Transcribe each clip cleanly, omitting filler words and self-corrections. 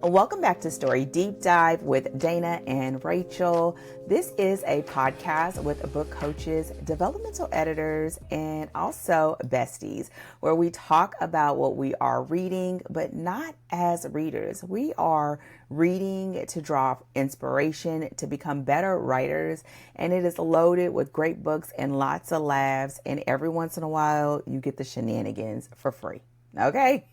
Welcome back to Story Deep Dive with Dana and Rachel. This is a podcast with book coaches, developmental editors, and also besties, where we talk about what we are reading, but not as readers. We are reading to draw inspiration, to become better writers, and it is loaded with great books and lots of laughs, and every once in a while, you get the shenanigans for free. Okay?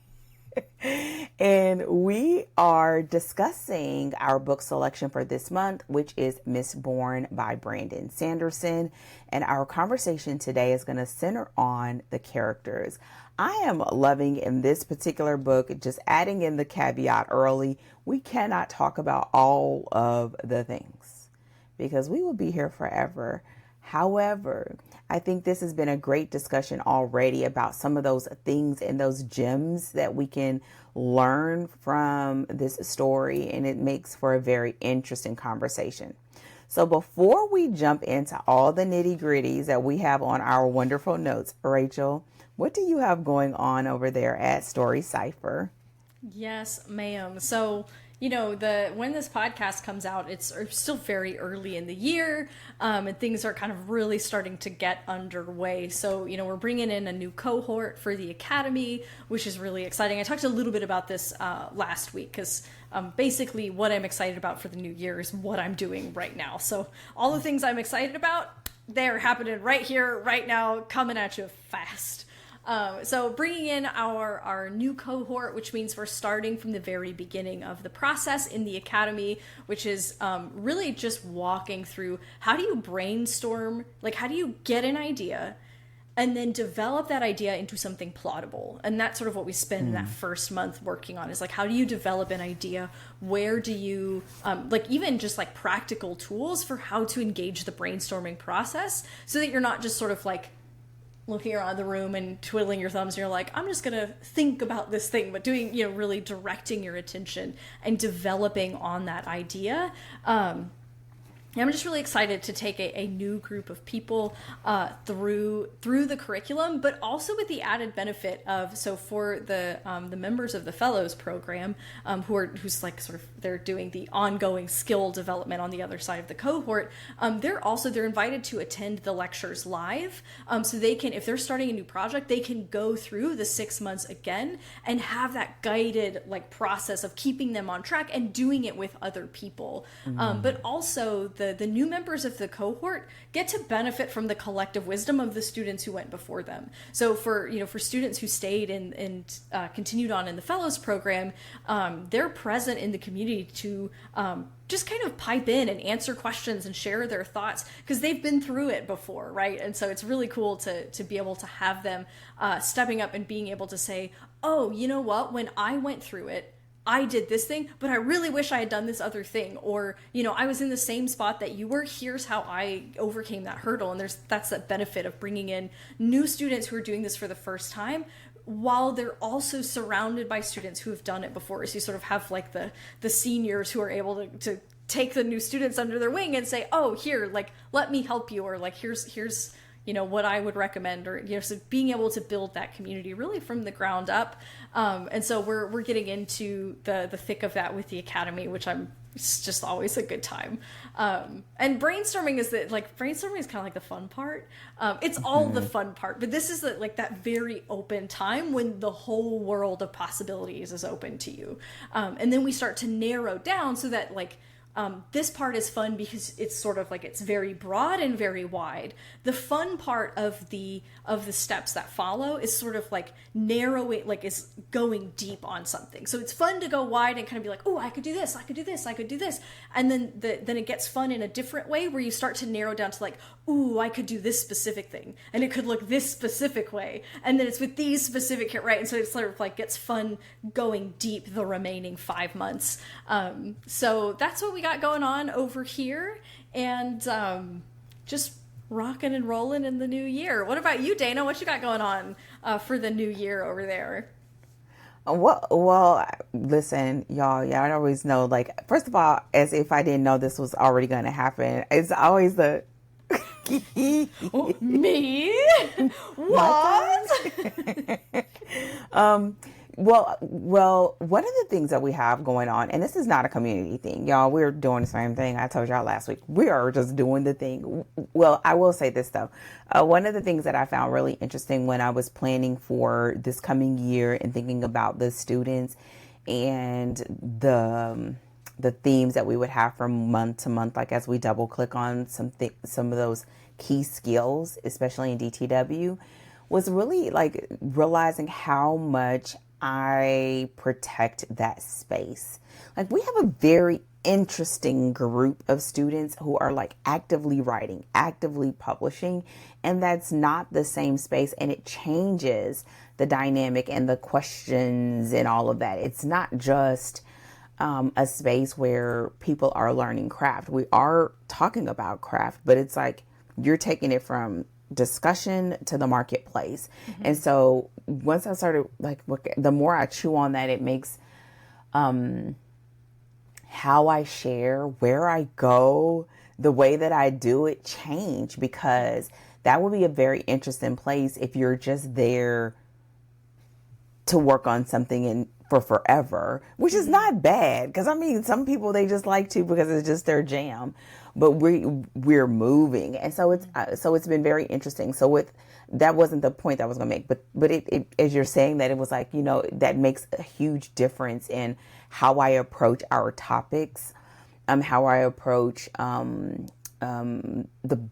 And we are discussing our book selection for this month, which is Mistborn by Brandon Sanderson. And our conversation today is going to center on the characters. I am loving in this particular book, just adding in the caveat early, we cannot talk about all of the things because we will be here forever. However, I think this has been a great discussion already about some of those things and those gems that we can learn from this story, and it makes for a very interesting conversation. So before we jump into all the nitty-gritties that we have on our wonderful notes, Rachel, what do you have going on over there at Story Cypher? Yes, ma'am. So, when this podcast comes out, it's still very early in the year, and things are kind of really starting to get underway. So, we're bringing in a new cohort for the Academy, which is really exciting. I talked a little bit about this last week because basically what I'm excited about for the new year is what I'm doing right now. So all the things I'm excited about, they're happening right here, right now, coming at you fast. So bringing in our new cohort, which means we're starting from the very beginning of the process in the Academy, which is really just walking through how do you brainstorm, like how do you get an idea and then develop that idea into something plottable. And that's sort of what we spend that first month working on is like, how do you develop an idea? Where do you, even just like practical tools for how to engage the brainstorming process so that you're not just sort of like looking around the room and twiddling your thumbs and you're like, I'm just gonna think about this thing, but doing, really directing your attention and developing on that idea. I'm just really excited to take a new group of people through the curriculum, but also with the added benefit of, so for the members of the Fellows program, who's like sort of, they're doing the ongoing skill development on the other side of the cohort, they're invited to attend the lectures live, so they can, if they're starting a new project, they can go through the 6 months again and have that guided like process of keeping them on track and doing it with other people. But also the new members of the cohort get to benefit from the collective wisdom of the students who went before them. So for students who stayed and continued on in the Fellows program, they're present in the community to just kind of pipe in and answer questions and share their thoughts because they've been through it before, right? And so it's really cool to be able to have them stepping up and being able to say, oh, you know what, when I went through it, I did this thing, but I really wish I had done this other thing. Or, I was in the same spot that you were. Here's how I overcame that hurdle. And that's that benefit of bringing in new students who are doing this for the first time, while they're also surrounded by students who have done it before. So you sort of have like the seniors who are able to take the new students under their wing and say, oh, here, like, let me help you. Or like, here's what I would recommend, or, so being able to build that community really from the ground up. And so we're getting into the thick of that with the Academy, which it's just always a good time. And brainstorming is kind of like the fun part. It's all the fun part, but this is that very open time when the whole world of possibilities is open to you. And then we start to narrow down so that this part is fun because it's sort of like it's very broad and very wide. The fun part of the steps that follow is sort of like narrowing, like is going deep on something. So it's fun to go wide and kind of be like, oh, I could do this, I could do this, I could do this. And then it gets fun in a different way where you start to narrow down to like, ooh, I could do this specific thing and it could look this specific way. And then it's with these specific, right? And so it's sort of like gets fun going deep the remaining 5 months. So that's what we got going on over here, and just rocking and rolling in the new year. What about you, Dana? What you got going on for the new year over there? Well, listen, y'all always know, like, first of all, as if I didn't know this was already going to happen, it's always the me? What? Well, one of the things that we have going on, and this is not a community thing, y'all, we're doing the same thing. I told y'all last week, we are just doing the thing. Well, I will say this though. One of the things that I found really interesting when I was planning for this coming year and thinking about the students and the themes that we would have from month to month, like as we double click on some of those key skills, especially in DTW, was really like realizing how much I protect that space. Like we have a very interesting group of students who are like actively writing, actively publishing, and that's not the same space, and it changes the dynamic and the questions and all of that. It's not just a space where people are learning craft. We are talking about craft, but it's like you're taking it from discussion to the marketplace. And so once I started, like, the more I chew on that, it makes how I share, where I go, the way that I do it change, because that would be a very interesting place if you're just there to work on something and for forever, which is not bad. Because I mean, some people, they just like to because it's just their jam. But we're moving, and so it's been very interesting. So that wasn't the point that I was going to make, but it as you're saying that, it was like, that makes a huge difference in how I approach our topics, how I approach the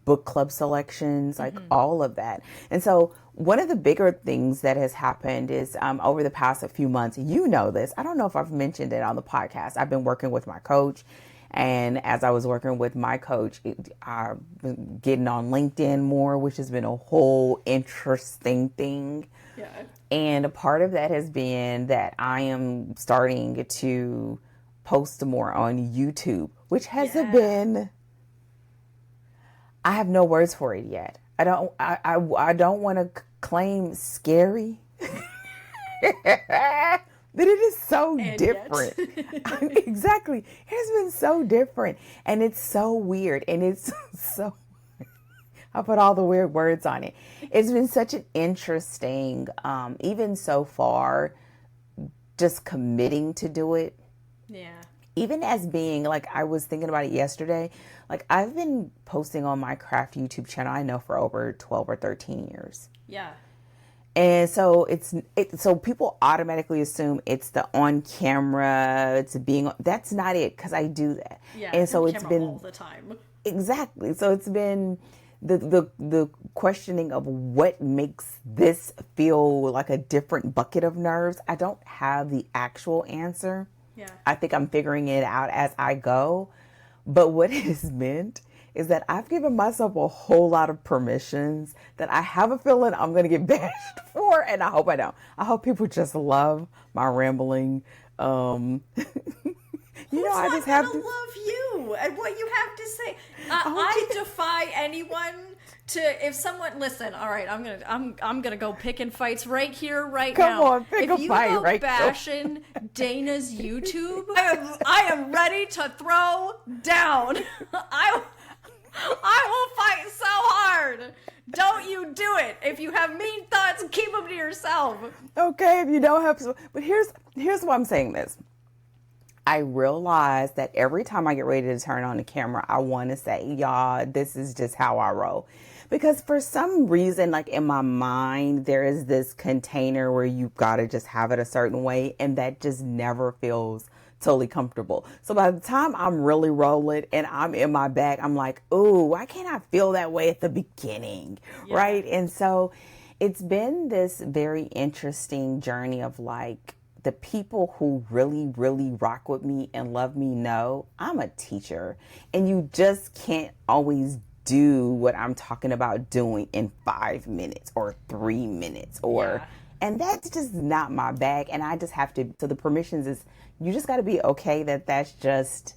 book club selections, like all of that. And so one of the bigger things that has happened is over the past few months, this, I don't know if I've mentioned it on the podcast, I've been working with my coach. And as I was working with my coach, I've been getting on LinkedIn more, which has been a whole interesting thing. Yeah. And a part of that has been that I am starting to post more on YouTube, which has been, I have no words for it yet. I don't want to claim scary. But it is so different. Exactly. It has been so different. And it's so weird. And it's so, I put all the weird words on it. It's been such an interesting, even so far, just committing to do it. Yeah. Even as being, like, I was thinking about it yesterday. Like, I've been posting on my craft YouTube channel, I know, for over 12 or 13 years. Yeah. And so so people automatically assume it's the on camera, it's being, that's not it, because I do that. Yeah, and so it's been all the time. Exactly. So it's been the questioning of what makes this feel like a different bucket of nerves. I don't have the actual answer. Yeah. I think I'm figuring it out as I go. But what it has meant is that I've given myself a whole lot of permissions that I have a feeling I'm going to get bashed for, and I hope I don't. I hope people just love my rambling. I just have to love you and what you have to say. I defy anyone to, if someone, listen, all right, I'm gonna go picking fights right here, right now. Come on, pick a fight, right? If you go bashing Dana's YouTube, I am ready to throw down. I will fight so hard. Don't you do it. If you have mean thoughts, keep them to yourself. Okay, if you don't have, but here's why I'm saying this. I realize that every time I get ready to turn on the camera, I want to say, y'all, this is just how I roll. Because for some reason, like in my mind, there is this container where you've got to just have it a certain way, and that just never feels totally comfortable. So by the time I'm really rolling and I'm in my bag, I'm like, ooh, why can't I feel that way at the beginning? Yeah. Right? And so it's been this very interesting journey of, like, the people who really, really rock with me and love me know I'm a teacher, and you just can't always do what I'm talking about doing in 5 minutes or 3 minutes and that's just not my bag. And I just have to, so the permissions is, you just got to be okay that that's just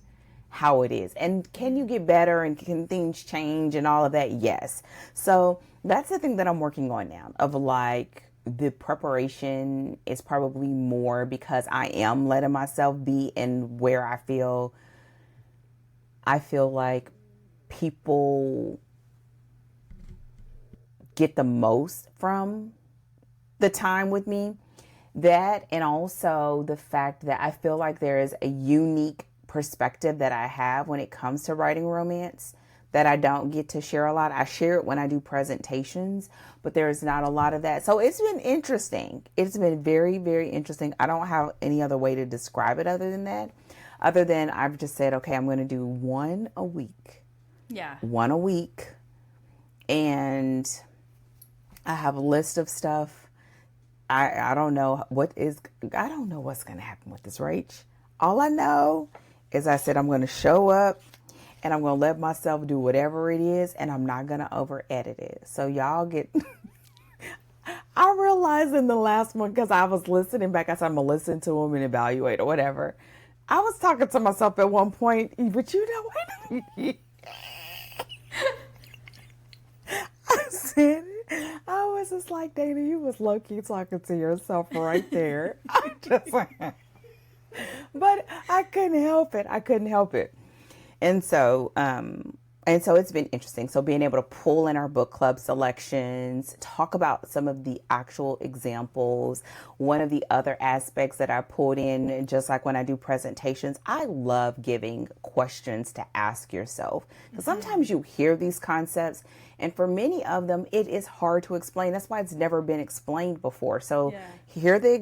how it is. And can you get better, and can things change and all of that? Yes. So that's the thing that I'm working on now, of, like, the preparation is probably more because I am letting myself be in where I feel like people get the most from the time with me. That, and also the fact that I feel like there is a unique perspective that I have when it comes to writing romance that I don't get to share a lot. I share it when I do presentations, but there's not a lot of that. So it's been interesting. It's been very, very interesting. I don't have any other way to describe it other than that. Other than I've just said, okay, I'm going to do one a week. Yeah. One a week. And I have a list of stuff. I don't know I don't know what's going to happen with this, Rach. All I know is I said I'm going to show up and I'm going to let myself do whatever it is, and I'm not going to over edit it. So y'all get, I realized in the last one, because I was listening back, I said I'm going to listen to them and evaluate or whatever. I was talking to myself at one point, but you know what? I said, I was just like, Dana, you was low-key talking to yourself right there. I just, but I couldn't help it. I couldn't help it. And so it's been interesting. So being able to pull in our book club selections, talk about some of the actual examples. One of the other aspects that I pulled in, just like when I do presentations, I love giving questions to ask yourself. Because sometimes you hear these concepts, and for many of them, it is hard to explain. That's why it's never been explained before. So hear the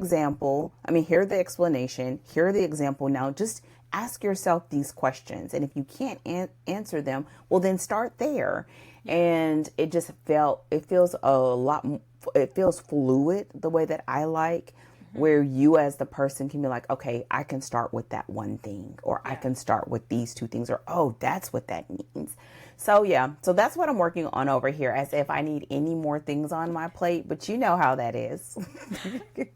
hear the explanation, hear the example. Now just ask yourself these questions. And if you can't answer them, well, then start there. And it feels fluid the way that I like, where you as the person can be like, okay, I can start with that one thing, or I can start with these two things, or, oh, that's what that means. So so that's what I'm working on over here, as if I need any more things on my plate, but you know how that is.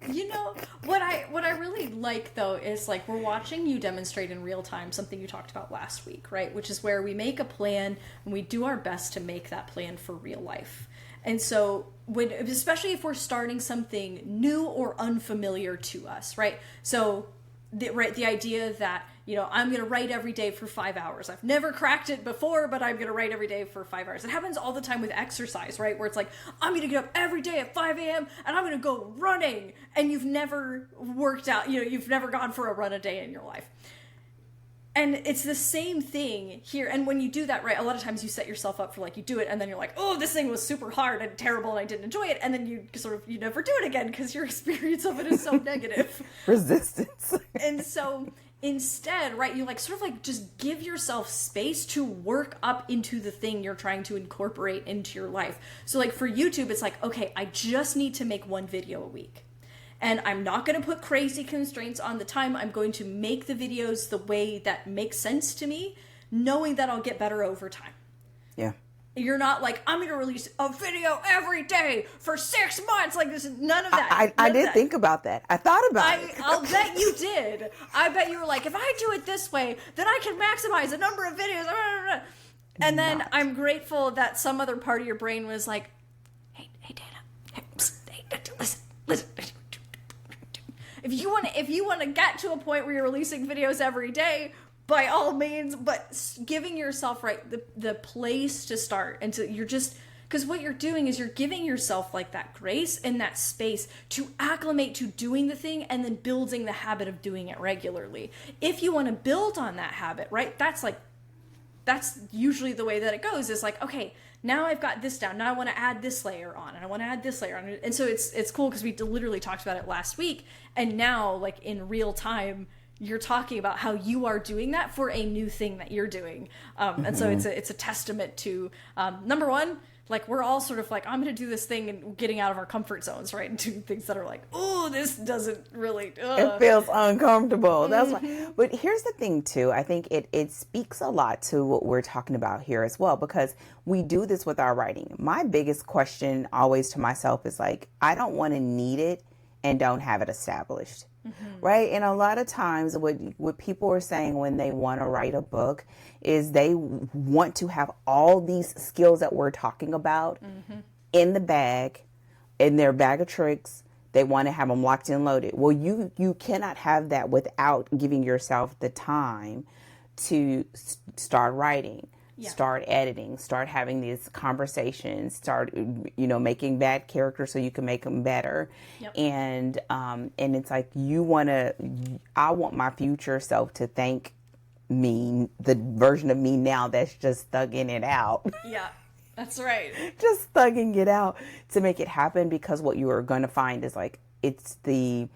You know, what I really like though is like we're watching you demonstrate in real time something you talked about last week, right? Which is where we make a plan and we do our best to make that plan for real life. And so especially if we're starting something new or unfamiliar to us, right? So the idea that, you know, I'm going to write every day for 5 hours. I've never cracked it before, but I'm going to write every day for 5 hours. It happens all the time with exercise, right? Where it's like, I'm going to get up every day at 5 a.m. and I'm going to go running. And you've never worked out, you know, you've never gone for a run a day in your life. And it's the same thing here. And when you do that, right, a lot of times you set yourself up for like, you do it and then you're like, oh, this thing was super hard and terrible and I didn't enjoy it. And then you never do it again because your experience of it is so negative. Resistance. And so instead, right, you like sort of like just give yourself space to work up into the thing you're trying to incorporate into your life. So like for YouTube, it's like, okay, I just need to make one video a week. And I'm not going to put crazy constraints on the time. I'm going to make the videos the way that makes sense to me, knowing that I'll get better over time. Yeah. You're not like, I'm going to release a video every day for 6 months. Like, this is none of that. I did think about that. I thought about it. I'll bet you did. I bet you were like, if I do it this way, then I can maximize the number of videos. And then I'm grateful that some other part of your brain was like, hey, Dana, listen. If you want to get to a point where you're releasing videos every day, by all means, but giving yourself the place to start, and to because what you're doing is you're giving yourself like that grace and that space to acclimate to doing the thing and then building the habit of doing it regularly. If you want to build on that habit, right? That's usually the way that it goes, is like, okay, now I've got this down. Now I want to add this layer on, and I want to add this layer on. And so it's cool because we literally talked about it last week. And now, like in real time, you're talking about how you are doing that for a new thing that you're doing. And so it's a testament to, number one, like we're all sort of like, I'm going to do this thing and getting out of our comfort zones, right? And doing things that are like, oh, this doesn't really... It feels uncomfortable. That's why. But here's the thing, too. I think it speaks a lot to what we're talking about here as well, because we do this with our writing. My biggest question always to myself is like, I don't want to need it and don't have it established. Right? And a lot of times what people are saying when they want to write a book is they want to have all these skills that we're talking about in the bag, in their bag of tricks. They want to have them locked and loaded. Well, you cannot have that without giving yourself the time to start writing. start editing, start having these conversations, start, making bad characters so you can make them better. And it's like, I want my future self to thank me, the version of me now that's just thugging it out. Yeah, that's right. Just thugging it out to make it happen, because what you are going to find is like, it's the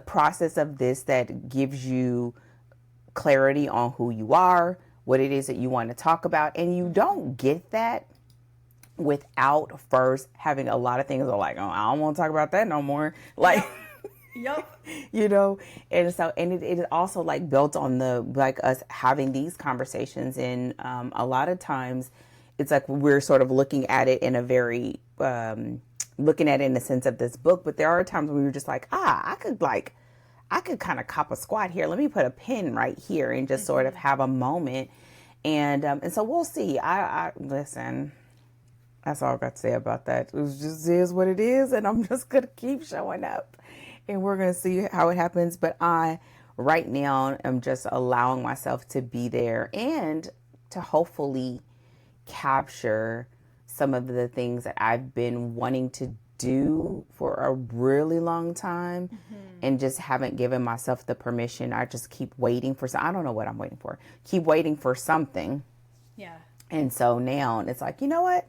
process of this that gives you clarity on who you are, what it is that you want to talk about. And you don't get that without first having a lot of things that are like, oh, I don't want to talk about that no more. Like, Yep. And so, and it is also like built on us having these conversations. And a lot of times it's like we're sort of looking at it in a very, looking at it in the sense of this book, but there are times when you're just like, I could kind of cop a squat here. Let me put a pin right here and just sort of have a moment. And so we'll see. I listen, that's all I got to say about that. It just is what it is. And I'm just going to keep showing up and we're going to see how it happens. But I, right now, am just allowing myself to be there and to hopefully capture some of the things that I've been wanting to do for a really long time and just haven't given myself the permission. I just keep waiting for I don't know what I'm waiting for. Keep waiting for something. Yeah. And so now it's like, you know what?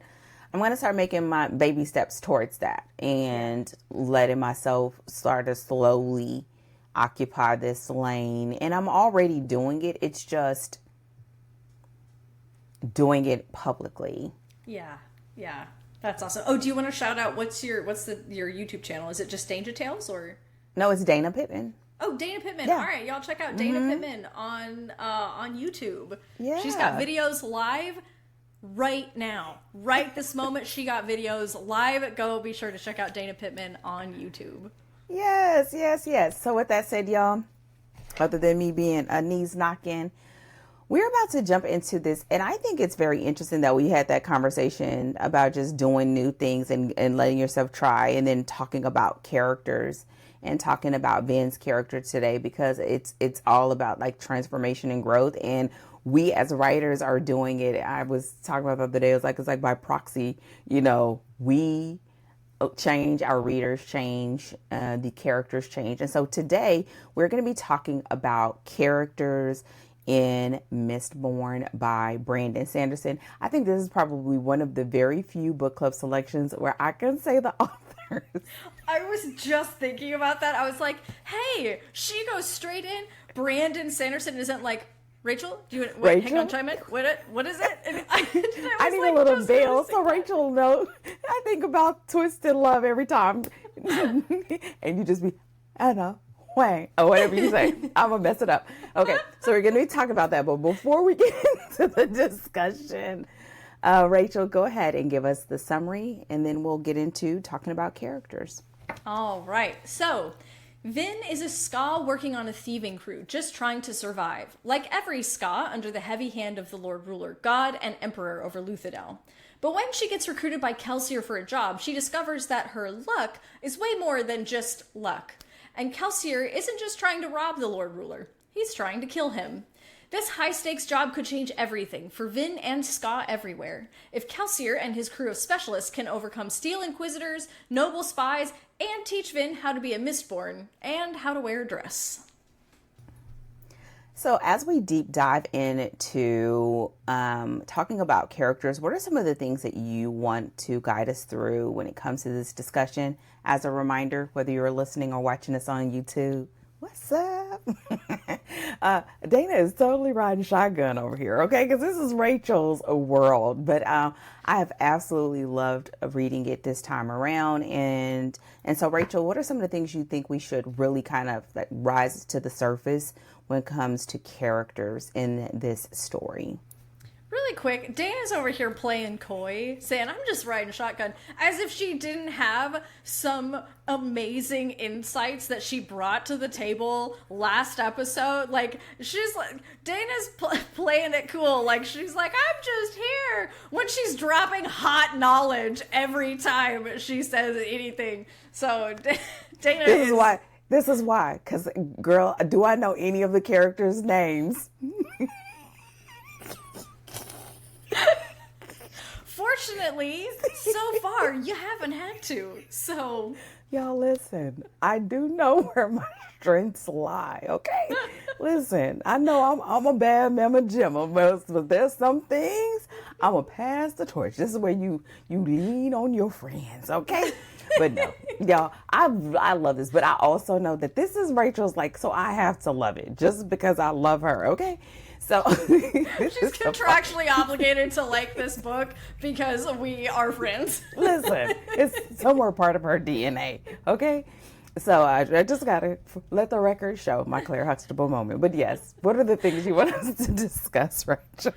I'm going to start making my baby steps towards that and letting myself start to slowly occupy this lane. And I'm already doing it. It's just doing it publicly. Yeah. Yeah. That's awesome. Oh, do you want to shout out what's your YouTube channel? Is it just Danger Tales or? No, it's Dana Pittman. Oh, Dana Pittman. Yeah. All right, y'all check out Dana Pittman on YouTube. Yeah. She's got videos live right now. Right this moment, she got videos live. Go be sure to check out Dana Pittman on YouTube. Yes. So with that said, y'all, other than me being a knees knocking, we're about to jump into this, and I think it's very interesting that we had that conversation about just doing new things and letting yourself try, and then talking about characters and talking about Vin's character today, because it's all about like transformation and growth, and we as writers are doing it. I was talking about the other day, it's like by proxy, we change, our readers change, the characters change. And so today we're going to be talking about characters in Mistborn by Brandon Sanderson. I think this is probably one of the very few book club selections where I can say the authors. I was just thinking about that. I was like, hey, she goes straight in. Brandon Sanderson isn't like, Rachel, do you wait, hang on, chime in. What is it? And I need a little veil so Rachel knows. I think about Twisted Love every time. And you just be, I know. Wang, or whatever you say. I'm gonna mess it up. Okay, so we're gonna be talking about that, but before we get into the discussion, Rachel, go ahead and give us the summary, and then we'll get into talking about characters. All right. So, Vin is a Ska working on a thieving crew, just trying to survive. Like every Ska, under the heavy hand of the Lord Ruler, God, and Emperor over Luthadel. But when she gets recruited by Kelsier for a job, she discovers that her luck is way more than just luck. And Kelsier isn't just trying to rob the Lord Ruler, he's trying to kill him. This high-stakes job could change everything for Vin and Ska everywhere. If Kelsier and his crew of specialists can overcome Steel Inquisitors, noble spies, and teach Vin how to be a Mistborn, and how to wear a dress. So as we deep dive into talking about characters, what are some of the things that you want to guide us through when it comes to this discussion? As a reminder, whether you're listening or watching us on YouTube, what's up? Dana is totally riding shotgun over here, okay? Because this is Rachel's world. But I have absolutely loved reading it this time around. And so, Rachel, what are some of the things you think we should really kind of like rise to the surface when it comes to characters in this story? Really quick, Dana's over here playing coy, saying, I'm just riding shotgun, as if she didn't have some amazing insights that she brought to the table last episode. Like, she's like, Dana's playing it cool. Like, she's like, I'm just here, when she's dropping hot knowledge every time she says anything. So, Dana This is why, because, girl, do I know any of the characters' names? unfortunately, so far, you haven't had to. So, y'all listen, I do know where my strengths lie, okay? Listen, I know I'm a bad mama Jimma, but there's some things I'm going to pass the torch. This is where you lean on your friends, okay? But no, y'all, I love this, but I also know that this is Rachel's, like, so I have to love it just because I love her, okay? So she's contractually obligated to like this book because we are friends. Listen, it's somewhere part of her DNA, okay? So I just gotta let the record show my Claire Huxtable moment. But yes, what are the things you want us to discuss, Rachel?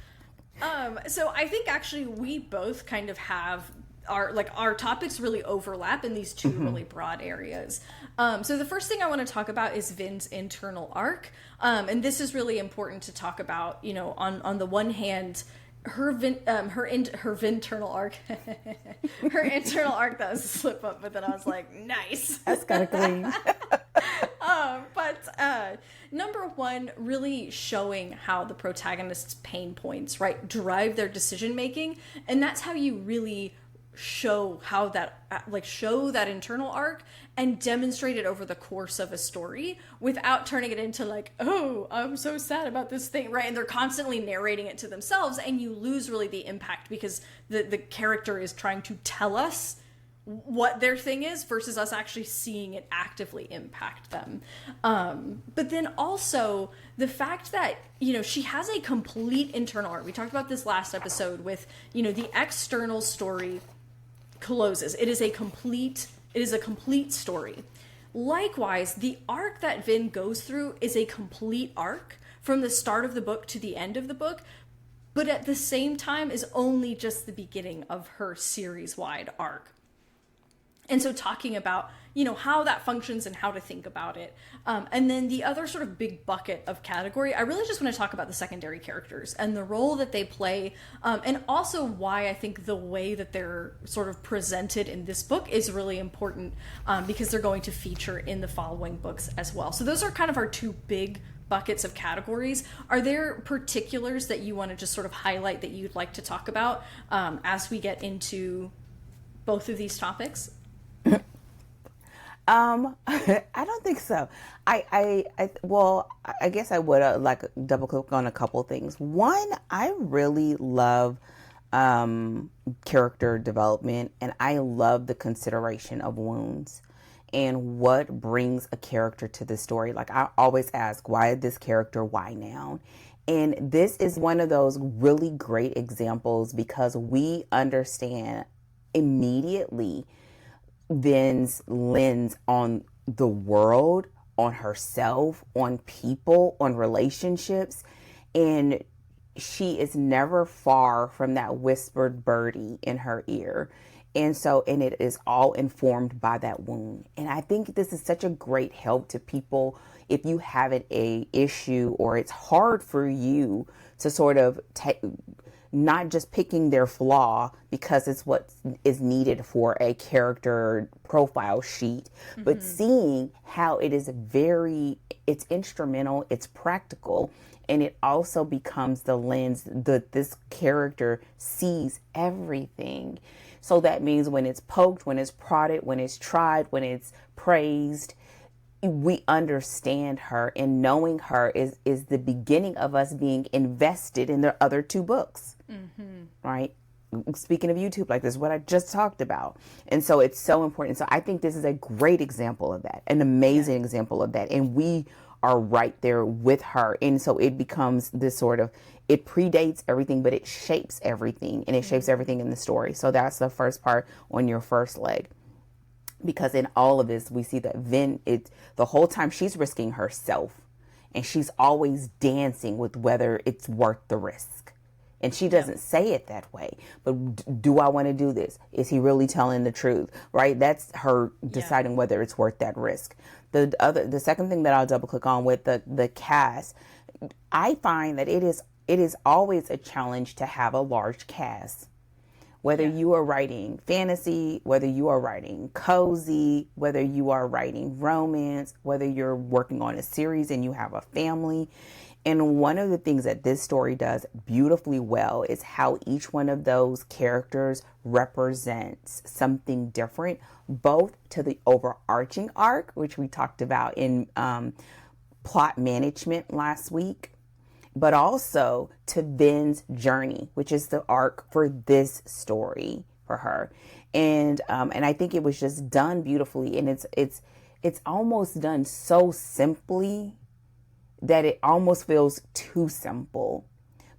So I think actually we both kind of have our topics really overlap in these two really broad areas. So the first thing I want to talk about is Vin's internal arc. And this is really important to talk about, you know, on the one hand, her internal arc, her internal arc, that was a slip up, but then I was like, nice. That's kind of clean. But number one, really showing how the protagonist's pain points, right, drive their decision making. And that's how you really show how that, show that internal arc and demonstrate it over the course of a story without turning it into like, oh, I'm so sad about this thing, right? And they're constantly narrating it to themselves, and you lose really the impact because the character is trying to tell us what their thing is versus us actually seeing it actively impact them. But then also the fact that, you know, she has a complete internal arc. We talked about this last episode with, you know, the external story closes. It is a complete story. Likewise, the arc that Vin goes through is a complete arc from the start of the book to the end of the book, but at the same time is only just the beginning of her series-wide arc. And so talking about, you know, how that functions and how to think about it. And then the other sort of big bucket of category, I really just want to talk about the secondary characters and the role that they play. And also why I think the way that they're sort of presented in this book is really important because they're going to feature in the following books as well. So those are kind of our two big buckets of categories. Are there particulars that you want to just sort of highlight that you'd like to talk about as we get into both of these topics? I don't think so. Well, I guess I would like double click on a couple things. One, I really love character development, and I love the consideration of wounds and what brings a character to the story. Like, I always ask, why this character? Why now? And this is one of those really great examples because we understand immediately Vin's lens on the world, on herself, on people, on relationships, and she is never far from that whispered birdie in her ear. And it is all informed by that wound. And I think this is such a great help to people if you have an issue or it's hard for you to sort of not just picking their flaw because it's what is needed for a character profile sheet, but seeing how it is it's instrumental, it's practical, and it also becomes the lens that this character sees everything. So that means when it's poked, when it's prodded, when it's tried, when it's praised, we understand her, and knowing her is the beginning of us being invested in the other two books. Right? Speaking of YouTube, like, this is what I just talked about. And so it's so important. So I think this is a great example of that, an amazing example of that. And we are right there with her. And so it becomes this sort of, it predates everything, but it shapes everything, and it shapes everything in the story. So that's the first part on your first leg. Because in all of this, we see that Vin, the whole time she's risking herself, and she's always dancing with whether it's worth the risk. And she doesn't say it that way, but do I want to do this? Is he really telling the truth? Right? That's her deciding whether it's worth that risk. The second thing that I'll double click on with the cast, I find that it is always a challenge to have a large cast. Whether you are writing fantasy, whether you are writing cozy, whether you are writing romance, whether you're working on a series and you have a family. And one of the things that this story does beautifully well is how each one of those characters represents something different, both to the overarching arc, which we talked about in plot management last week, but also to Ven's journey, which is the arc for this story for her. And I think it was just done beautifully, and it's almost done so simply that it almost feels too simple.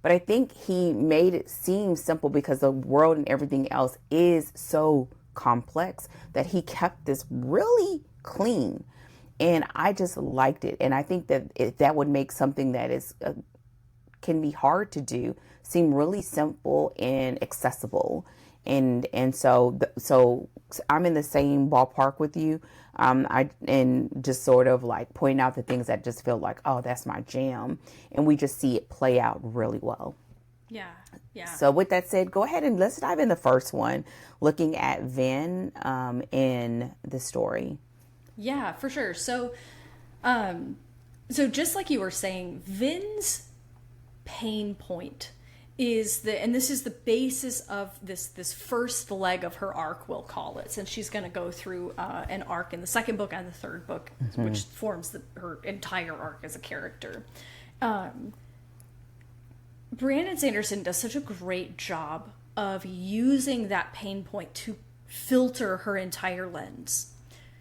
But I think he made it seem simple because the world and everything else is so complex that he kept this really clean. And I just liked it. And I think that that would make something that is can be hard to do seem really simple and accessible. And so I'm in the same ballpark with you. And just sort of like point out the things that just feel like, oh, that's my jam. And we just see it play out really well. Yeah. Yeah. So with that said, go ahead and let's dive in the first one, looking at Ven in the story. Yeah, for sure. So just like you were saying, Ven's pain point is and this is the basis of this first leg of her arc, we'll call it, since she's going to go through an arc in the second book and the third book, which forms her entire arc as a character. Brandon Sanderson does such a great job of using that pain point to filter her entire lens,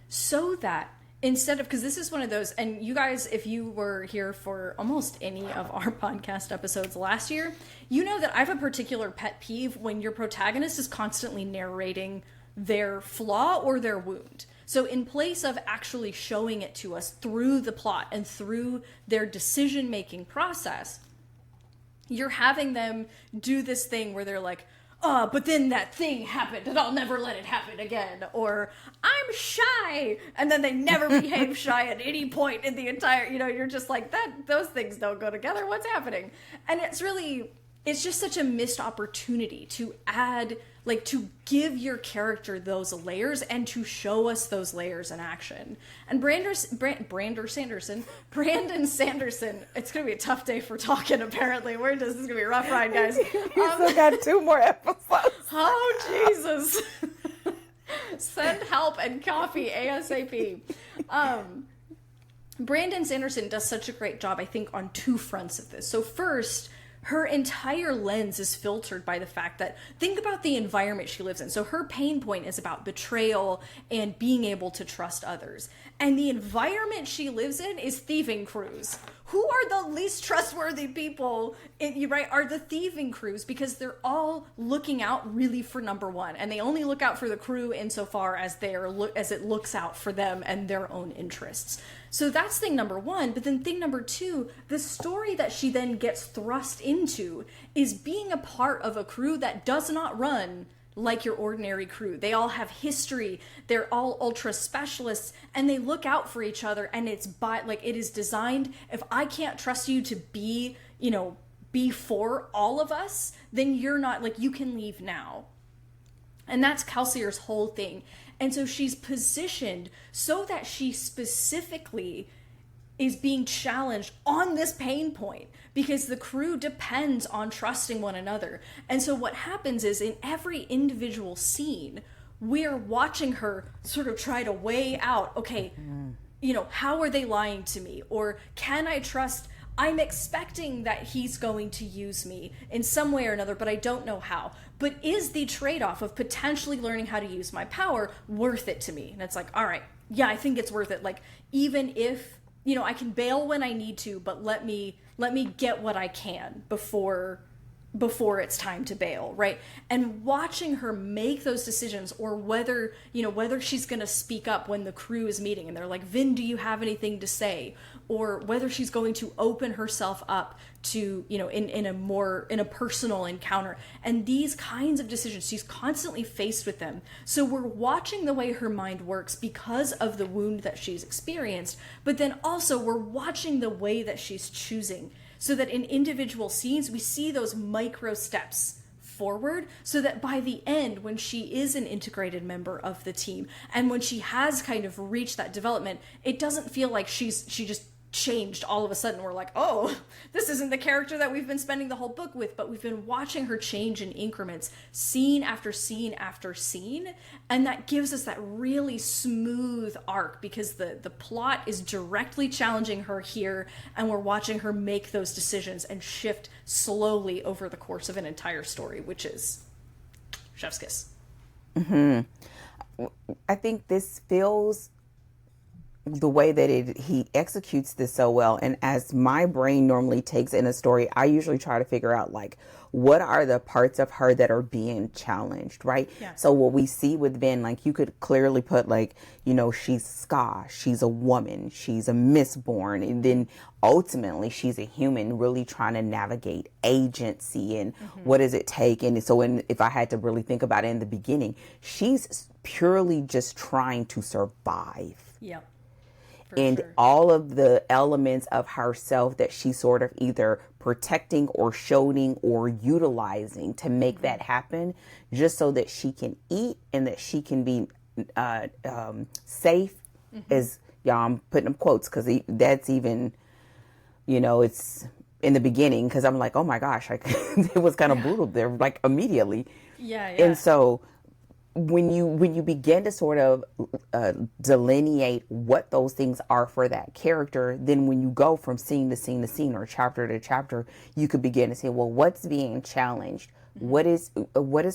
so that instead of, because this is one of those, and you guys, if you were here for almost any of our podcast episodes last year, you know that I have a particular pet peeve when your protagonist is constantly narrating their flaw or their wound. So in place of actually showing it to us through the plot and through their decision-making process, you're having them do this thing where they're like, oh, but then that thing happened and I'll never let it happen again. Or I'm shy. And then they never behave shy at any point in the entire, you're just like, those things don't go together. What's happening? And it's just such a missed opportunity to add, to give your character those layers and to show us those layers in action. And Brandon Sanderson, it's going to be a tough day for talking, apparently. This is going to be a rough ride, guys. We still got 2 more episodes. Oh, Jesus. Send help and coffee ASAP. Brandon Sanderson does such a great job, I think, on 2 fronts of this. So first, her entire lens is filtered by the fact that, think about the environment she lives in. So her pain point is about betrayal and being able to trust others. And the environment she lives in is thieving crews. Who are the least trustworthy people, are the thieving crews, because they're all looking out really for number one. And they only look out for the crew insofar as as it looks out for them and their own interests. So that's thing number one. But then thing number 2, the story that she then gets thrust into is being a part of a crew that does not run like your ordinary crew. They all have history. They're all ultra specialists, and they look out for each other. And it is designed. If I can't trust you to be for all of us, then you're not, you can leave now. And that's Kelsier's whole thing. And so she's positioned so that she specifically is being challenged on this pain point, because the crew depends on trusting one another. And so what happens is, in every individual scene, we're watching her sort of try to weigh out, okay, how are they lying to me? Or can I trust? I'm expecting that he's going to use me in some way or another, but I don't know how. But is the trade-off of potentially learning how to use my power worth it to me? And it's like, all right, yeah, I think it's worth it. Even if, I can bail when I need to, but let me get what I can before it's time to bail, right? And watching her make those decisions, or whether she's going to speak up when the crew is meeting and they're like, Vin, do you have anything to say? Or whether she's going to open herself up to, in a personal encounter. And these kinds of decisions, she's constantly faced with them. So we're watching the way her mind works because of the wound that she's experienced, but then also we're watching the way that she's choosing, so that in individual scenes, we see those micro steps forward, so that by the end, when she is an integrated member of the team, and when she has kind of reached that development, it doesn't feel like she just changed all of a sudden. We're like, oh, this isn't the character that we've been spending the whole book with, but we've been watching her change in increments, scene after scene after scene, and that gives us that really smooth arc, because the plot is directly challenging her here, and we're watching her make those decisions and shift slowly over the course of an entire story, which is chef's kiss. I think this feels the way that he executes this so well. And as my brain normally takes in a story, I usually try to figure out, like, what are the parts of her that are being challenged, right? Yeah. So what we see with Ben, like, you could clearly put, like, you know, she's Ska, she's a woman, she's a Mistborn, and then ultimately she's a human really trying to navigate agency and what does it take. And so if I had to really think about it in the beginning, she's purely just trying to survive. Yep. And all of the elements of herself that she's sort of either protecting or showing or utilizing to make that happen, just so that she can eat and that she can be safe, as, yeah, I'm putting them quotes, because that's even, you know, it's in the beginning, because I'm like, oh my gosh, like, it was kind of brutal there, like, immediately. Yeah. And so when you begin to sort of delineate what those things are for that character, then when you go from scene to scene to scene or chapter to chapter, you could begin to say, well, what's being challenged? What is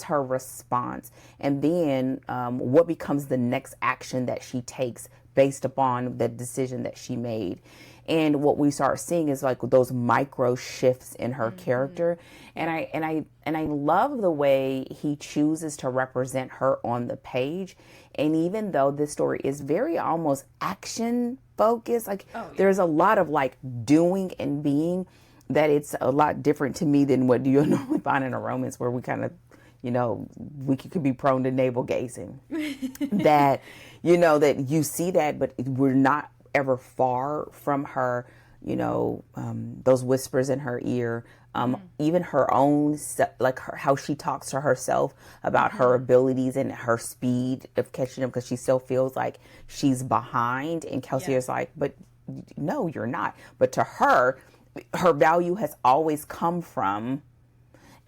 her response? And then what becomes the next action that she takes based upon the decision that she made? And what we start seeing is, like, those micro shifts in her character. And I love the way he chooses to represent her on the page. And even though this story is very almost action focused, like, there's a lot of, like, doing and being, that it's a lot different to me than what you normally find in a romance, where we kind of, you know, we could be prone to navel gazing. That, you know, that you see that, but we're not ever far from her, you know, those whispers in her ear, even her own, like, how she talks to herself about her abilities and her speed of catching them, because she still feels like she's behind. And Kelsier's like, but no, you're not. But to her, her value has always come from,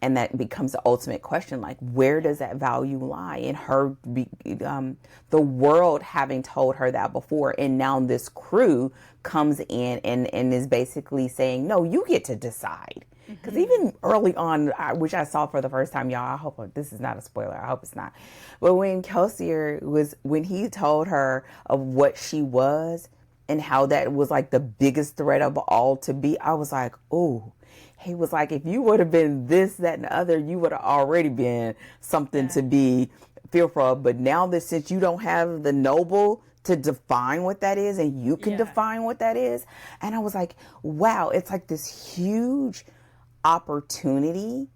and that becomes the ultimate question, like, where does that value lie? In her, the world having told her that before, and now this crew comes in and is basically saying, no, you get to decide. Because even early on, which I saw for the first time, y'all, I hope this is not a spoiler, I hope it's not, but when when he told her of what she was and how that was, like, the biggest threat of all to be, I was like, oh. He was like, if you would have been this, that, and the other, you would have already been something to be fearful of. But now that, since you don't have the noble to define what that is, and you can define what that is. And I was like, wow, it's like this huge opportunity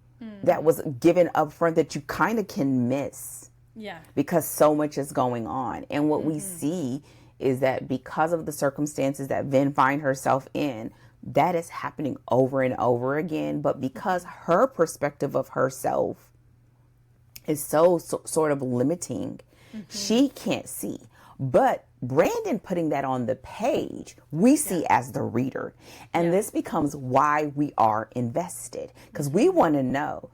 that was given up front that you kind of can miss. Yeah. Because so much is going on. And what we see is that because of the circumstances that Vin find herself in, that is happening over and over again. But because her perspective of herself is so sort of limiting, she can't see. But Brandon putting that on the page, we see as the reader. And this becomes why we are invested. Because we want to know,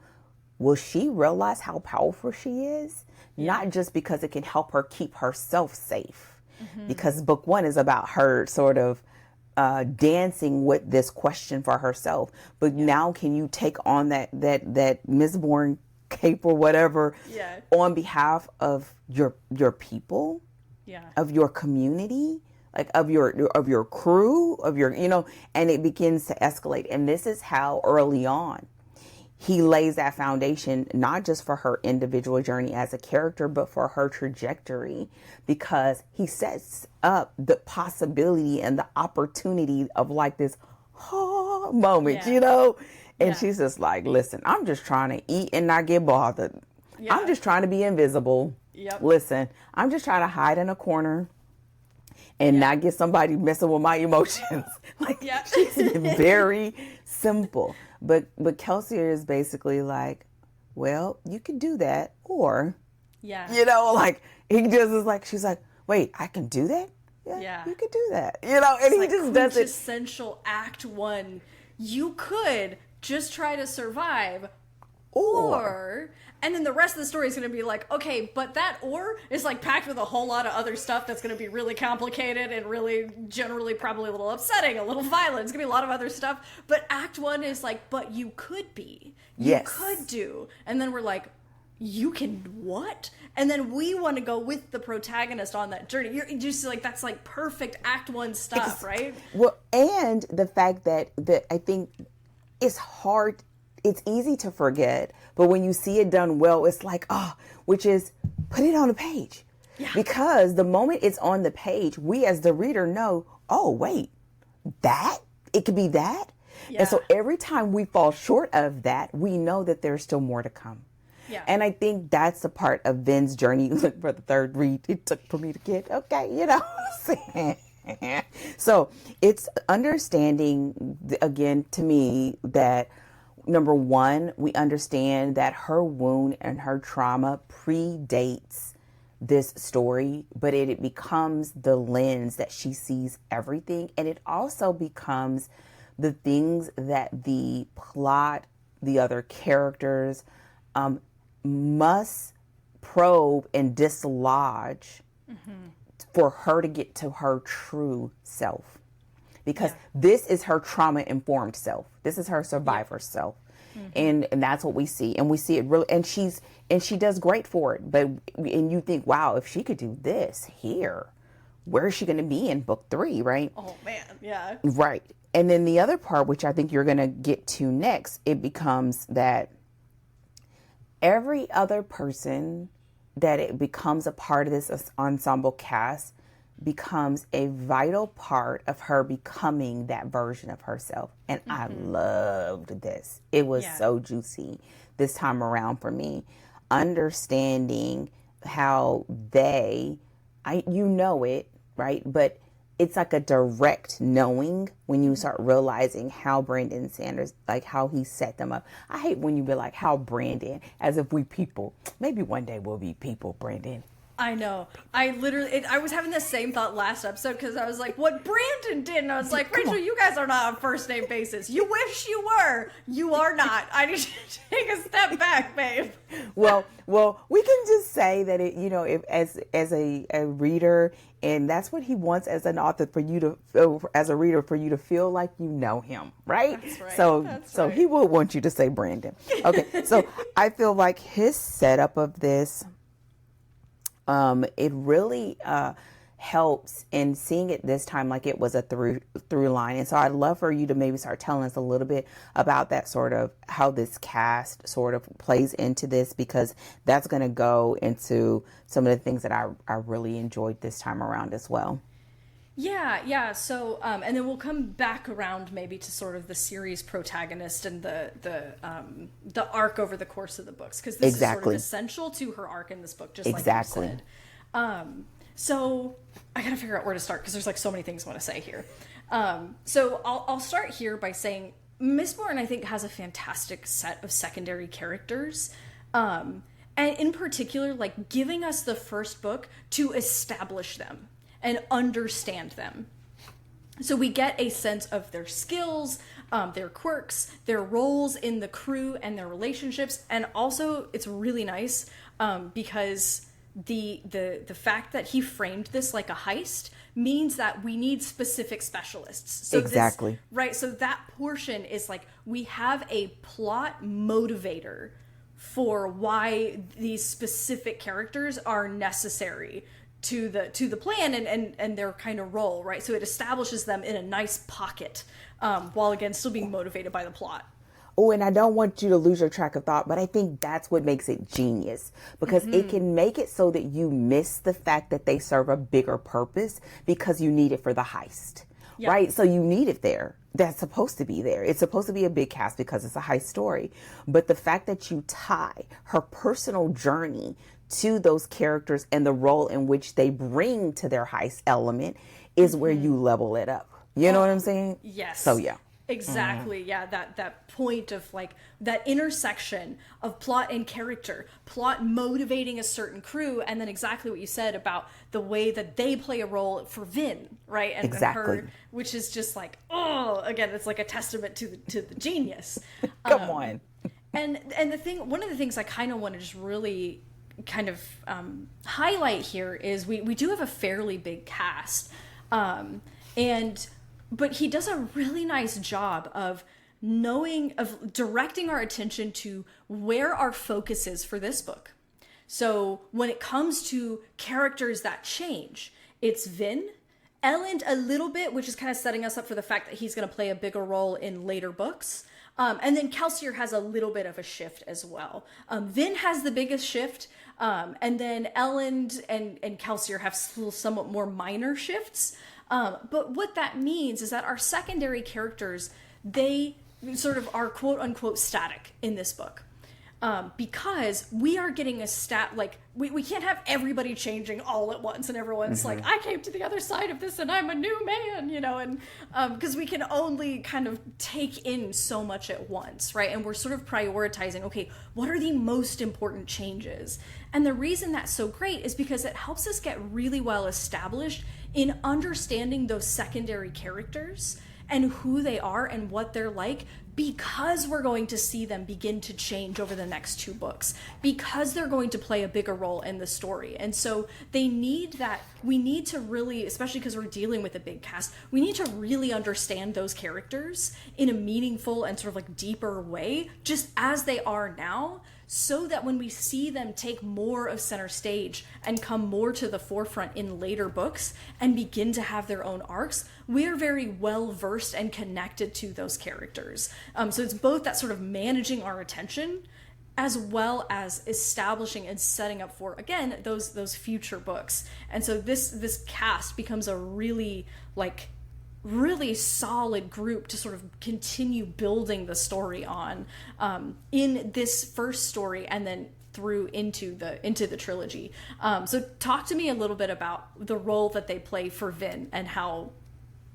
will she realize how powerful she is? Not just because it can help her keep herself safe. Because book one is about her sort of dancing with this question for herself. But now can you take on that Mistborn cape or whatever on behalf of your people? Of your community, like of your crew, of your, and it begins to escalate. And this is how early on he lays that foundation, not just for her individual journey as a character, but for her trajectory, because he sets up the possibility and the opportunity of like this moment, and she's just like, listen, I'm just trying to eat and not get bothered. I'm just trying to be invisible. Listen, I'm just trying to hide in a corner and not get somebody messing with my emotions. She's very simple. But Kelsier is basically like, well, you can do that. Or, Yeah. like he just is like, she's like, wait, I can do that? Yeah. You could do that. And It's he like just does it. quintessential Act 1. You could just try to survive. And then the rest of the story is going to be like, okay, but that or is like packed with a whole lot of other stuff that's going to be really complicated and really generally probably a little upsetting, a little violent. It's going to be a lot of other stuff. But Act 1 is like, but you could be. You could do. And then we're like, you can what? And then we want to go with the protagonist on that journey. You're just like, that's like perfect Act 1 stuff, right? Well, and the fact that I think it's hard. It's easy to forget, but when you see it done well, it's like, which is put it on the page. Yeah. Because the moment it's on the page, we as the reader know, oh, wait, it could be that. Yeah. And so every time we fall short of that, we know that there's still more to come. Yeah. And I think that's the part of Vin's journey for the third read it took for me to get, okay, So it's understanding, again, to me, that number one, we understand that her wound and her trauma predates this story, but it becomes the lens that she sees everything. And it also becomes the things that the plot, the other characters, must probe and dislodge for her to get to her true self. Because this is her trauma-informed self. This is her survivor self. And that's what we see. And we see it really, and she does great for it. And you think, wow, if she could do this here, where is she going to be in book 3, right? Oh, man, yeah. Right. And then the other part, which I think you're going to get to next, it becomes that every other person that it becomes a part of this ensemble cast becomes a vital part of her becoming that version of herself. And I loved this. It was so juicy this time around for me. Understanding how it, right? But it's like a direct knowing when you start realizing how Brandon Sanders, like how he set them up. I hate when you be like, how Brandon, as if we people. Maybe one day we'll be people, Brandon. I know. I was having the same thought last episode because I was like, what Brandon did. And I was like, Rachel, you guys are not on first name basis. You wish you were. You are not. I need you to take a step back, babe. Well, we can just say that if as a reader, and that's what he wants as an author, for you to feel, as a reader, for you to feel like you know him, right? That's right. So he will want you to say Brandon. Okay. So I feel like his setup of this, it really helps in seeing it this time like it was a through line. And so I'd love for you to maybe start telling us a little bit about that, sort of how this cast sort of plays into this, because that's going to go into some of the things that I really enjoyed this time around as well. Yeah. So, and then we'll come back around maybe to sort of the series protagonist and the arc over the course of the books, because this is sort of essential to her arc in this book, just like you said. So I gotta figure out where to start because there's like so many things I want to say here. So I'll start here by saying Mistborn, I think, has a fantastic set of secondary characters. And in particular, like giving us the first book to establish them and understand them. So we get a sense of their skills, their quirks, their roles in the crew, and their relationships. And also, it's really nice because the fact that he framed this like a heist means that we need specific specialists. So exactly. Right. So that portion is like, we have a plot motivator for why these specific characters are necessary to the plan and their kind of role, right? So it establishes them in a nice pocket, while again still being motivated by the plot. Oh, and I don't want you to lose your track of thought, but I think that's what makes it genius, because it can make it so that you miss the fact that they serve a bigger purpose because you need it for the heist, right? So you need it there. That's supposed to be there. It's supposed to be a big cast because it's a heist story. But the fact that you tie her personal journey to those characters and the role in which they bring to their heist element is where you level it up. You know what I'm saying? Yes. So yeah. Exactly. Yeah, that point of like that intersection of plot and character, plot motivating a certain crew, and then exactly what you said about the way that they play a role for Vin, right? And Exactly. her, which is just like, oh, again, it's like a testament to the genius. Come on. And the thing, one of the things I kind of want to just really kind of highlight here is we do have a fairly big cast, but he does a really nice job of directing our attention to where our focus is for this book. So when it comes to characters that change, it's Vin, Elend a little bit, which is kind of setting us up for the fact that he's going to play a bigger role in later books. And then Kelsier has a little bit of a shift as well. Vin has the biggest shift, and then Elend and Kelsier have somewhat more minor shifts. But what that means is that our secondary characters, they sort of are quote unquote static in this book. Because we are getting we can't have everybody changing all at once and everyone's like, I came to the other side of this and I'm a new man, and because we can only kind of take in so much at once, right? And we're sort of prioritizing, okay, what are the most important changes? And the reason that's so great is because it helps us get really well established in understanding those secondary characters and who they are and what they're like, because we're going to see them begin to change over the next 2 books, because they're going to play a bigger role in the story. And so we need to really, especially because we're dealing with a big cast, we need to really understand those characters in a meaningful and sort of like deeper way, just as they are now, so that when we see them take more of center stage and come more to the forefront in later books and begin to have their own arcs, we're very well versed and connected to those characters. So it's both that sort of managing our attention as well as establishing and setting up for, again, those future books. And so this cast becomes a really solid group to sort of continue building the story on in this first story and then through into the trilogy. So talk to me a little bit about the role that they play for Vin and how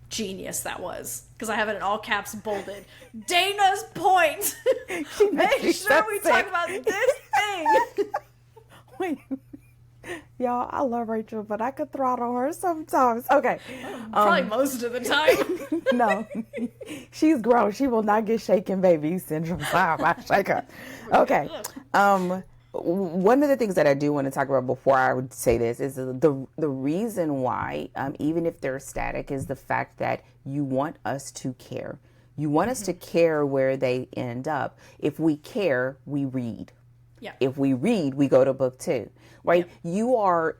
genius that was, because I have it in all caps bolded. Dana's point. Make sure we talk about this thing. Wait. Y'all, I love Rachel, but I could throttle her sometimes. Okay. Probably most of the time. No. She's grown. She will not get shaken baby syndrome. I shake her. Okay. One of the things that I do want to talk about before I would say this is the reason why, even if they're static, is the fact that you want us to care. You want us to care where they end up. If we care, we read. Yeah. If we read, we go to book 2, right? Yep. You are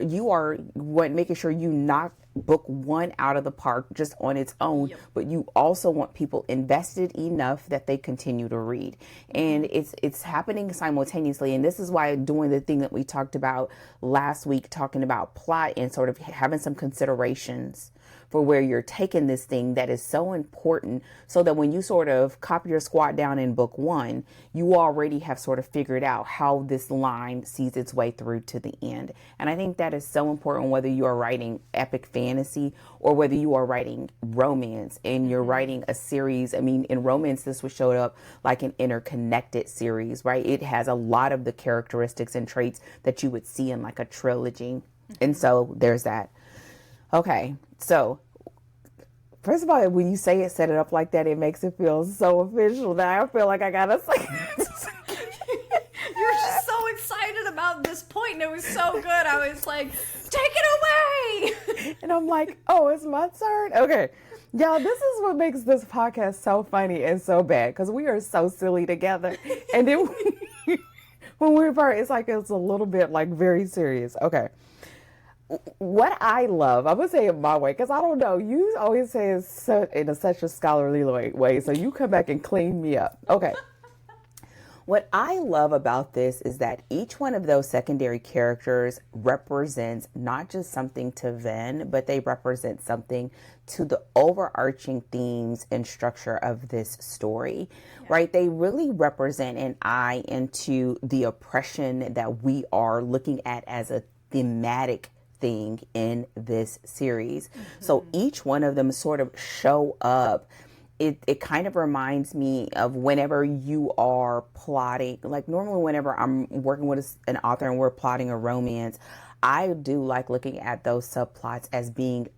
making sure you knock book 1 out of the park just on its own, but you also want people invested enough that they continue to read. And it's happening simultaneously. And this is why doing the thing that we talked about last week, talking about plot and sort of having some considerations for where you're taking this thing that is so important, so that when you sort of copy your squat down in book 1, you already have sort of figured out how this line sees its way through to the end. And I think that is so important, whether you are writing epic fantasy or whether you are writing romance and you're writing a series. I mean, in romance, this would show up like an interconnected series, right? It has a lot of the characteristics and traits that you would see in like a trilogy. And so there's that. Okay, so first of all, when you say it, set it up like that, it makes it feel so official. Now I feel like I gotta say You're just so excited about this point, and it was so good. I was like, take it away! And I'm like, oh, it's my turn? Okay. Y'all, this is what makes this podcast so funny and so bad, because we are so silly together. And then when we're apart, it's like it's a little bit like very serious. Okay. What I love, I'm going to say it my way, because I don't know, you always say it in such a scholarly way, so you come back and clean me up. Okay. What I love about this is that each one of those secondary characters represents not just something to Vin, but they represent something to the overarching themes and structure of this story, right? They really represent an eye into the oppression that we are looking at as a thematic thing in this series. So each one of them sort of show up it kind of reminds me of whenever you are plotting, like normally whenever I'm working with an author and we're plotting a romance, I do like looking at those subplots as being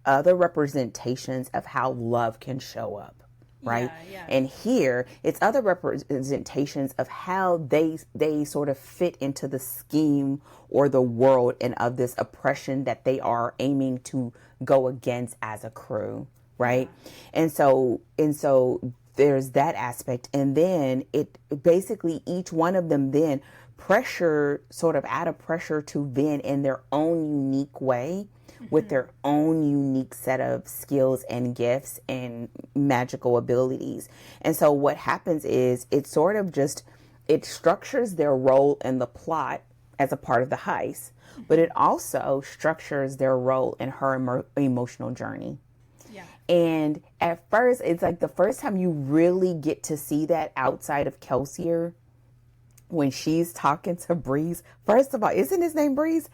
other representations of how love can show up. Right. Yeah. And here it's other representations of how they sort of fit into the scheme or the world and of this oppression that they are aiming to go against as a crew. Right. Yeah. And so there's that aspect. And then it basically each one of them then add a pressure to Vin in their own unique way with their own unique set of skills and gifts and magical abilities. And so what happens is it structures their role in the plot as a part of the heist, but it also structures their role in her emotional journey. Yeah. And at first, it's like the first time you really get to see that outside of Kelsier, when she's talking to Breeze. First of all, isn't his name Breeze?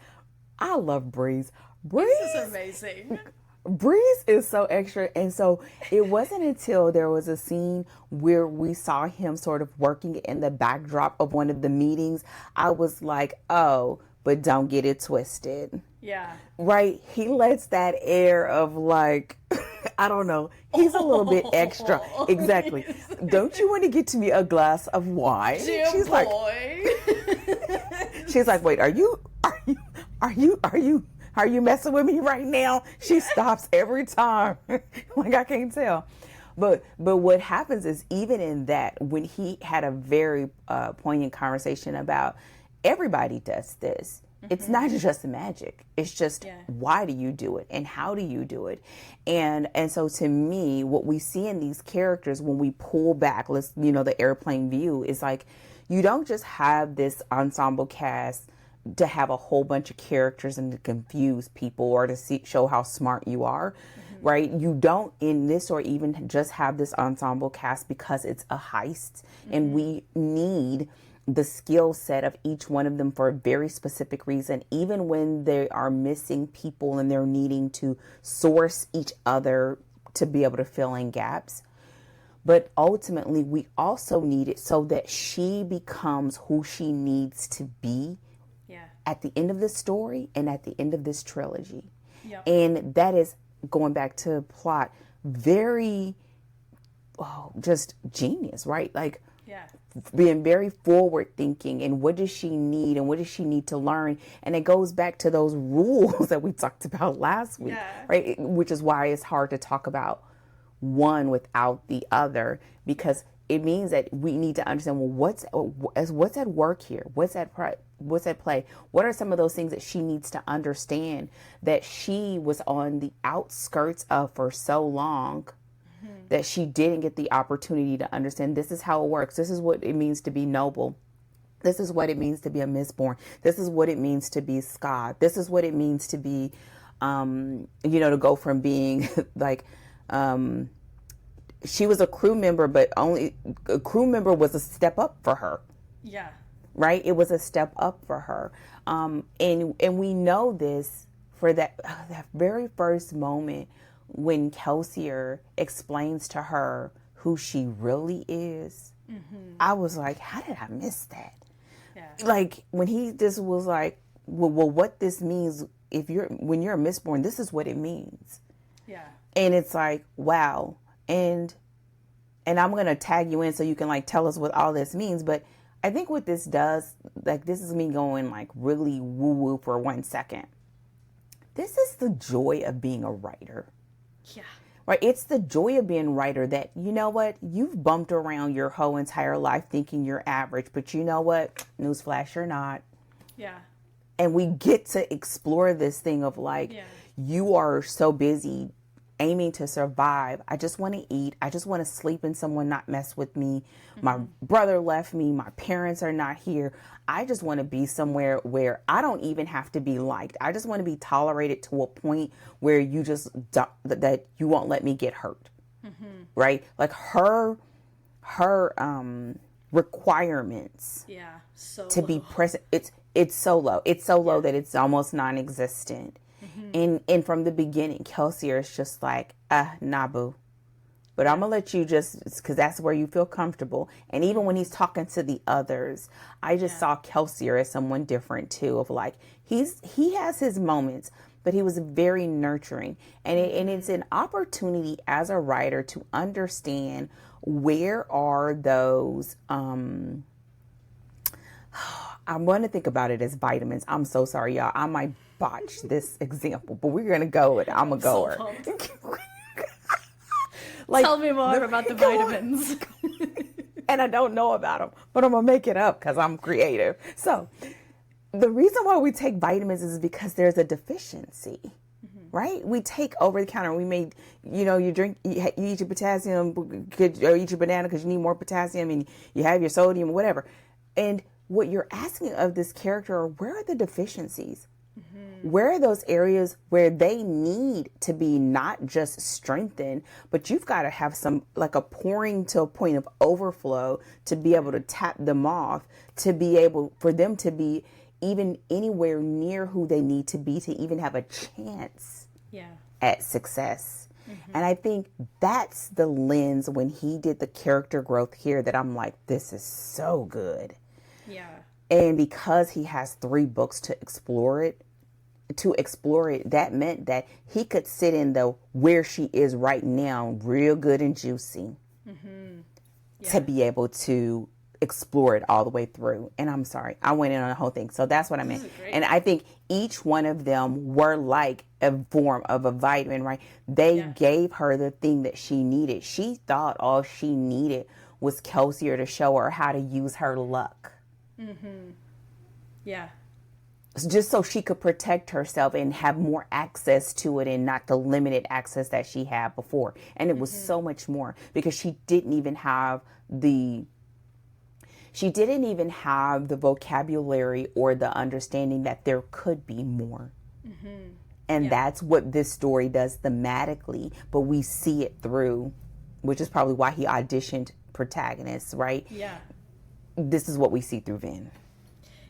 I love Breeze. Breeze is amazing. Breeze is so extra. And so it wasn't until there was a scene where we saw him sort of working in the backdrop of one of the meetings, I was like, oh, but don't get it twisted. Yeah. Right? He lets that air of like, I don't know, he's a little bit extra. Exactly. Don't you want to get to me a glass of wine? She's like, she's like, wait, are you messing with me right now? She stops every time. Like, I can't tell. But what happens is, even in that, when he had a very poignant conversation about everybody does this. It's not just magic. It's just why do you do it and how do you do it? And so to me, what we see in these characters when we pull back, the airplane view is like, you don't just have this ensemble cast to have a whole bunch of characters and to confuse people or to show how smart you are, right? You don't in this or even just have this ensemble cast because it's a heist and we need the skill set of each one of them for a very specific reason, even when they are missing people and they're needing to source each other to be able to fill in gaps. But ultimately, we also need it so that she becomes who she needs to be at the end of this story and at the end of this trilogy. Yep. And that is, going back to plot, very, just genius, right? Like, being very forward thinking and what does she need and what does she need to learn. And it goes back to those rules that we talked about last week, right? Which is why it's hard to talk about one without the other, because it means that we need to understand, well, what's at work here? What's at play? What are some of those things that she needs to understand that she was on the outskirts of for so long that she didn't get the opportunity to understand? This is how it works. This is what it means to be noble. This is what it means to be a Mistborn. This is what it means to be Scott. This is what it means to be, to go from being like, she was a crew member, but only a crew member was a step up for her. Yeah. Right? It was a step up for her. And we know this for that very first moment when Kelsier explains to her who she really is. I was like, how did I miss that? Yeah. Like, when he just was like, well, what this means, when you're a Mistborn, this is what it means. Yeah. And it's like, wow. And I'm going to tag you in so you can like tell us what all this means. But I think what this does, like, this is me going like really woo woo for 1 second. This is the joy of being a writer. Yeah. Right. It's the joy of being a writer that, you know what, you've bumped around your whole entire life thinking you're average, but you know what? Newsflash, you're not. Yeah. And we get to explore this thing of like, you are so busy aiming to survive. I just want to eat. I just want to sleep and someone not mess with me. My brother left me. My parents are not here. I just want to be somewhere where I don't even have to be liked. I just want to be tolerated to a point where you just that you won't let me get hurt. Right? Like her requirements to be present. It's so low. It's so low that it's almost non-existent. And from the beginning, Kelsier is just like, nah, boo. But I'm going to let you just, because that's where you feel comfortable. And even when he's talking to the others, I just saw Kelsier as someone different too, of like, he has his moments, but he was very nurturing. And it's an opportunity as a writer to understand where are those, I'm going to think about it as vitamins. I'm so sorry, y'all. I might botch this example, but we're going to go with it. I'm a goer. Like, tell me more about the vitamins. And I don't know about them, but I'm going to make it up because I'm creative. So the reason why we take vitamins is because there's a deficiency, right? We take over the counter. We may, you eat your potassium or eat your banana because you need more potassium, and you have your sodium, whatever. And what you're asking of this character are, where are the deficiencies? Where are those areas where they need to be not just strengthened, but you've got to have some, like a pouring to a point of overflow to be able to tap them off, to be able for them to be even anywhere near who they need to be to even have a chance at success. And I think that's the lens when he did the character growth here that I'm like, this is so good. Yeah. And because he has 3 books to explore it, that meant that he could sit in the where she is right now, real good and juicy, to be able to explore it all the way through. And I'm sorry, I went in on the whole thing. So that's what I meant. And I think each one of them were like a form of a vitamin, right? They gave her the thing that she needed. She thought all she needed was Kelsier to show her how to use her luck. Yeah. Just so she could protect herself and have more access to it and not the limited access that she had before. And it was so much more because she didn't even have the vocabulary or the understanding that there could be more. And that's what this story does thematically, but we see it through, which is probably why he auditioned protagonists, right? Yeah. This is what we see through Vin.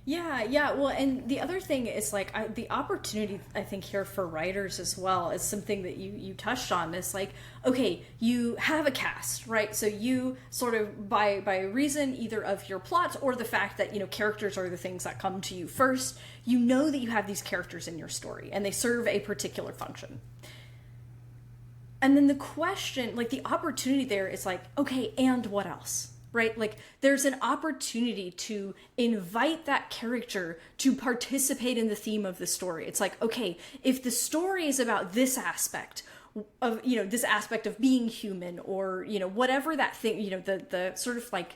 Yeah. Well, and the other thing is like the opportunity, I think, here for writers as well is something that you touched on. It's like, okay, you have a cast, right? So you sort of by reason either of your plot or the fact that, characters are the things that come to you first, you know that you have these characters in your story and they serve a particular function. And then the question, like the opportunity there is like, okay, and what else? Right? Like there's an opportunity to invite that character to participate in the theme of the story. It's like, okay, if the story is about this aspect of, this aspect of being human or, whatever that thing, the sort of like,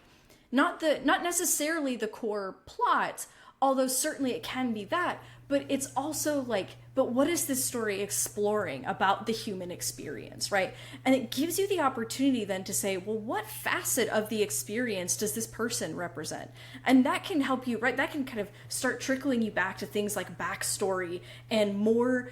not necessarily the core plot, although certainly it can be that, but it's also like, but what is this story exploring about the human experience, right? And it gives you the opportunity then to say, well, what facet of the experience does this person represent? And that can help you, right? That can kind of start trickling you back to things like backstory and more,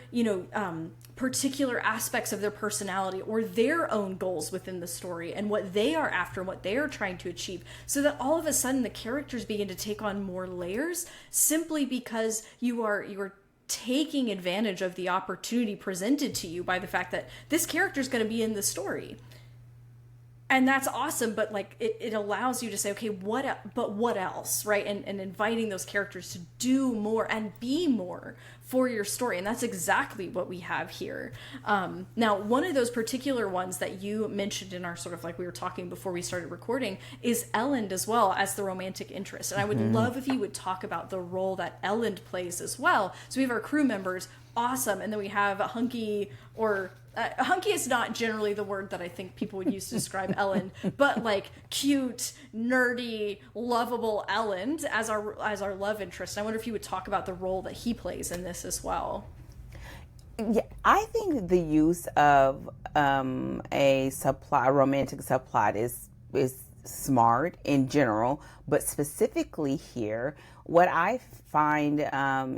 particular aspects of their personality or their own goals within the story and what they are after, what they are trying to achieve, so that all of a sudden the characters begin to take on more layers simply because you are taking advantage of the opportunity presented to you by the fact that this character is going to be in the story. And that's awesome, but like it allows you to say, okay, what else, right? And inviting those characters to do more and be more for your story. And that's exactly what we have here. Now, one of those particular ones that you mentioned in our sort of like we were talking before we started recording is Elend as well as the romantic interest. And I would love if you would talk about the role that Elend plays as well. So we have our crew members, awesome. And then we have Hunky or... hunky is not generally the word that I think people would use to describe Elend, but like cute, nerdy, lovable Elend as our love interest. And I wonder if you would talk about the role that he plays in this as well. Yeah, I think the use of a romantic subplot is smart in general, but specifically here, what I find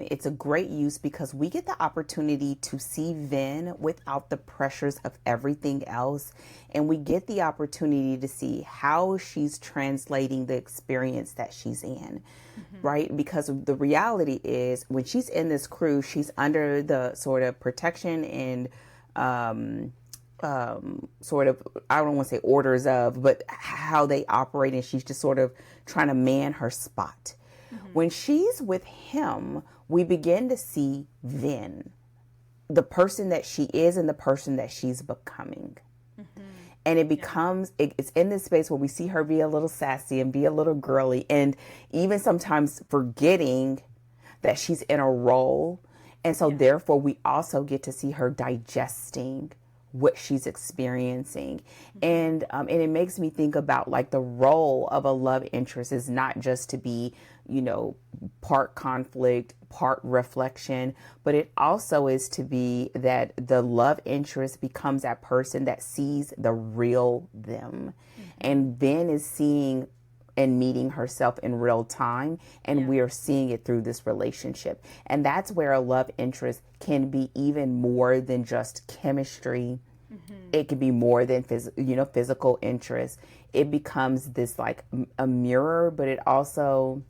it's a great use because we get the opportunity to see Vin without the pressures of everything else, and we get the opportunity to see how she's translating the experience that she's in, right? Because the reality is when she's in this crew, she's under the sort of protection and sort of, I don't want to say orders of, but how they operate, and she's just sort of trying to man her spot. When she's with him, we begin to see Vin, the person that she is and the person that she's becoming. And it becomes, it's in this space where we see her be a little sassy and be a little girly, and even sometimes forgetting that she's in a role. And so therefore we also get to see her digesting what she's experiencing. And it makes me think about like the role of a love interest is not just to be, you know, part conflict, part reflection, but it also is to be that the love interest becomes that person that sees the real them. And Ben is seeing and meeting herself in real time, and we are seeing it through this relationship. And that's where a love interest can be even more than just chemistry. It can be more than physical interest. It becomes this like a mirror, but it also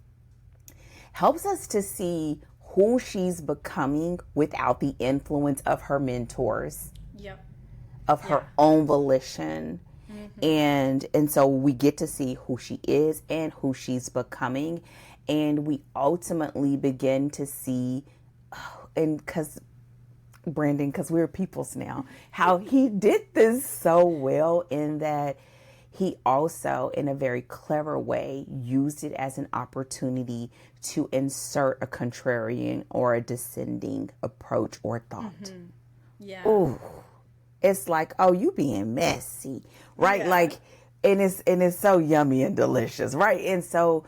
helps us to see who she's becoming without the influence of her mentors, of her own volition. And so we get to see who she is and who she's becoming. And we ultimately begin to see, and because we're peoples now, how he did this so well in that he also, in a very clever way, used it as an opportunity to insert a contrarian or a descending approach or thought. Ooh. It's like, oh, you being messy, right? Like, and it's so yummy and delicious, right? And so,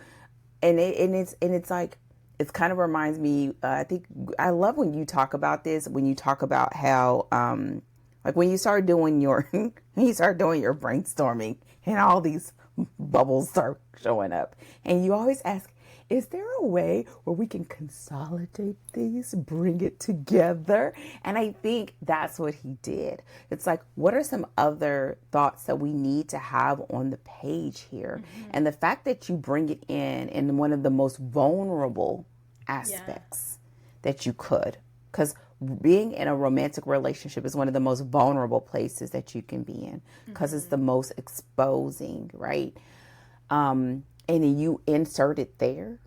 it's like, it kind of reminds me. I think I love when you talk about this. When you talk about how, like, when you start doing your brainstorming, and all these bubbles start showing up, and you always ask, is there a way where we can consolidate these, bring it together? And I think that's what he did. It's like, what are some other thoughts that we need to have on the page here? And the fact that you bring it in one of the most vulnerable aspects that you could, because being in a romantic relationship is one of the most vulnerable places that you can be in, because it's the most exposing, right? And then you insert it there.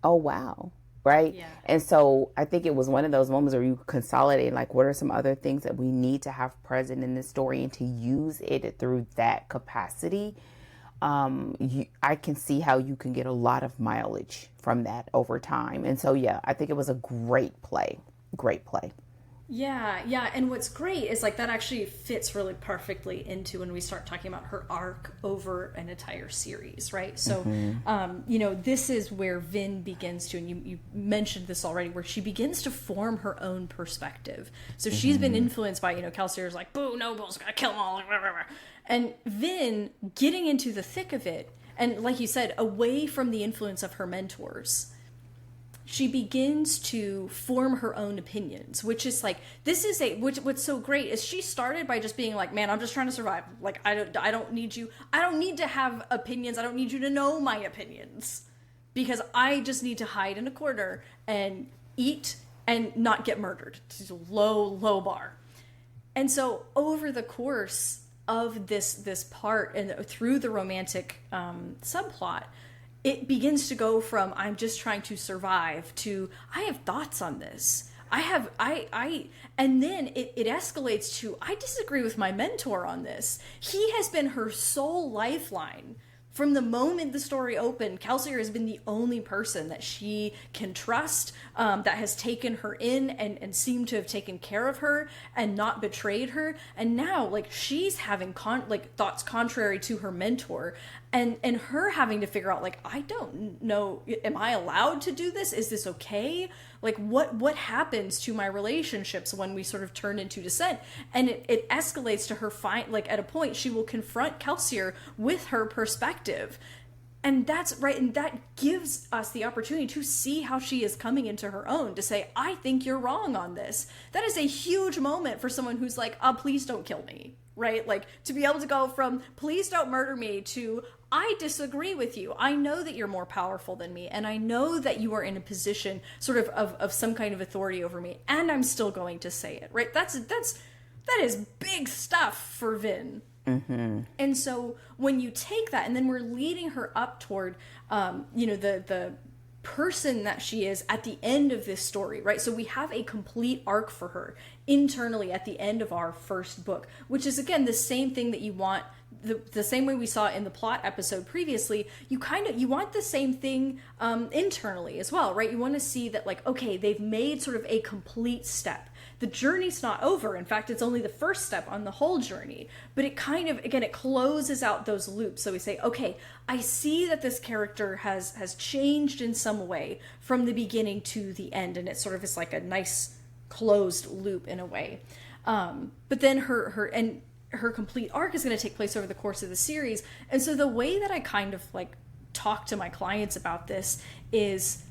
Oh, wow. Right. And so I think it was one of those moments where you consolidate, like, what are some other things that we need to have present in this story, and to use it through that capacity. I can see how you can get a lot of mileage from that over time. And so, I think it was a great play. Great play. Yeah. And what's great is like that actually fits really perfectly into when we start talking about her arc over an entire series, right? So, this is where Vin begins to, and you mentioned this already, where she begins to form her own perspective. So she's been influenced by, Kelsier's like, boo, Noble's gonna kill them all. And Vin getting into the thick of it, and like you said, away from the influence of her mentors, she begins to form her own opinions, which is like, what's so great is she started by just being like, man, I'm just trying to survive. Like, I don't need you. I don't need to have opinions. I don't need you to know my opinions, because I just need to hide in a corner and eat and not get murdered. It's a low bar. And so over the course of this part and through the romantic subplot, it begins to go from I'm just trying to survive to I have thoughts on this. And then it escalates to I disagree with my mentor on this. He has been her sole lifeline. From the moment the story opened, Kelsier has been the only person that she can trust, that has taken her in and seemed to have taken care of her and not betrayed her. And now, like, she's having thoughts contrary to her mentor, and her having to figure out, like, I don't know, am I allowed to do this? Is this okay? Like, what happens to my relationships when we sort of turn into dissent? And it escalates to her at a point she will confront Kelsier with her perspective. And that's right, and that gives us the opportunity to see how she is coming into her own, to say, I think you're wrong on this. That is a huge moment for someone who's like, please don't kill me, right? Like, to be able to go from, please don't murder me, to, I disagree with you. I know that you're more powerful than me, and I know that you are in a position sort of some kind of authority over me, and I'm still going to say it, right? That's that is big stuff for Vin. And so when you take that, and then we're leading her up toward, the person that she is at the end of this story, right? So we have a complete arc for her internally at the end of our first book, which is, again, the same thing that you want, the same way we saw in the plot episode previously. You want the same thing internally as well, right? You want to see that, like, okay, they've made sort of a complete step. The journey's not over. In fact, it's only the first step on the whole journey. But it kind of, again, it closes out those loops. So we say, okay, I see that this character has changed in some way from the beginning to the end. And it sort of is like a nice closed loop in a way. But then her complete arc is going to take place over the course of the series. And so the way that I kind of like talk to my clients about this is,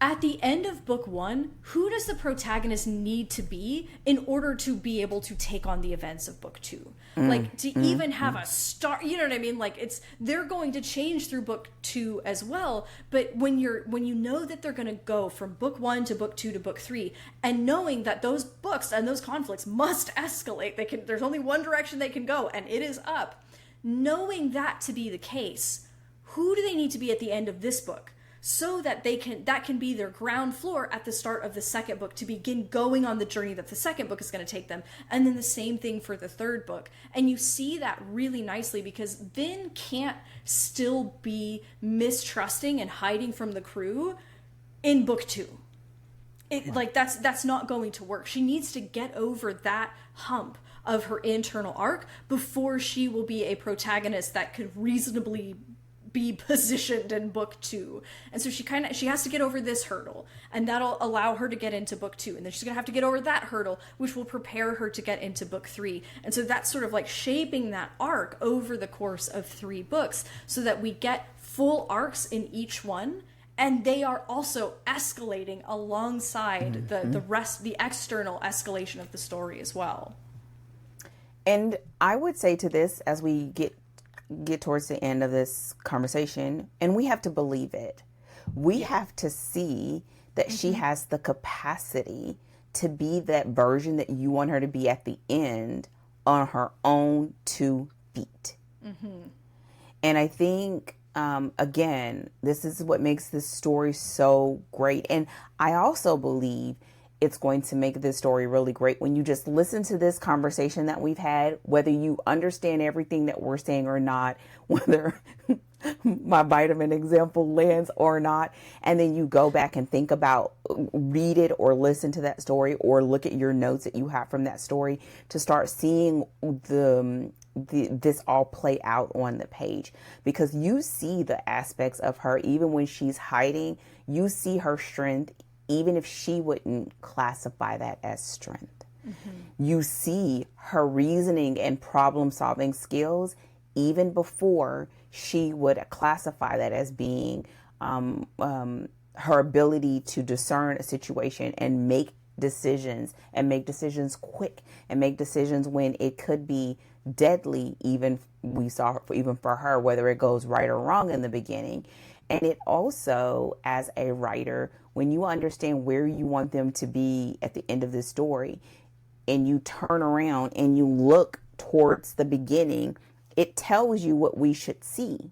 at the end of book 1, who does the protagonist need to be in order to be able to take on the events of book 2? Like, to even have a start, you know what I mean? Like, they're going to change through book 2 as well. But when you know that they're going to go from book 1 to book 2 to book 3, and knowing that those books and those conflicts must escalate, there's only one direction they can go, and it is up. Knowing that to be the case, who do they need to be at the end of this book? So that that can be their ground floor at the start of the second book to begin going on the journey that the second book is going to take them. And then the same thing for the third book. And you see that really nicely because Vin can't still be mistrusting and hiding from the crew in book 2. Like, that's not going to work. She needs to get over that hump of her internal arc before she will be a protagonist that could reasonably be positioned in book 2. And so she has to get over this hurdle, and that'll allow her to get into book 2, and then she's gonna have to get over that hurdle, which will prepare her to get into book 3. And so that's sort of like shaping that arc over the course of 3 books so that we get full arcs in each one, and they are also escalating alongside the external escalation of the story as well. And I would say to this, as we get towards the end of this conversation, and we have to believe it. We have to see that she has the capacity to be that version that you want her to be at the end on her own 2 feet. And I think, again, this is what makes this story so great. And I also believe it's going to make this story really great when you just listen to this conversation that we've had, whether you understand everything that we're saying or not, whether my vitamin example lands or not. And then you go back and think about, read it or listen to that story or look at your notes that you have from that story to start seeing this all play out on the page, because you see the aspects of her, even when she's hiding, you see her strength, even if she wouldn't classify that as strength. You see her reasoning and problem solving skills, even before she would classify that as being her ability to discern a situation and make decisions quick and make decisions when it could be deadly. Even we saw even for her, whether it goes right or wrong in the beginning. And it also, as a writer, when you understand where you want them to be at the end of the story and you turn around and you look towards the beginning, it tells you what we should see.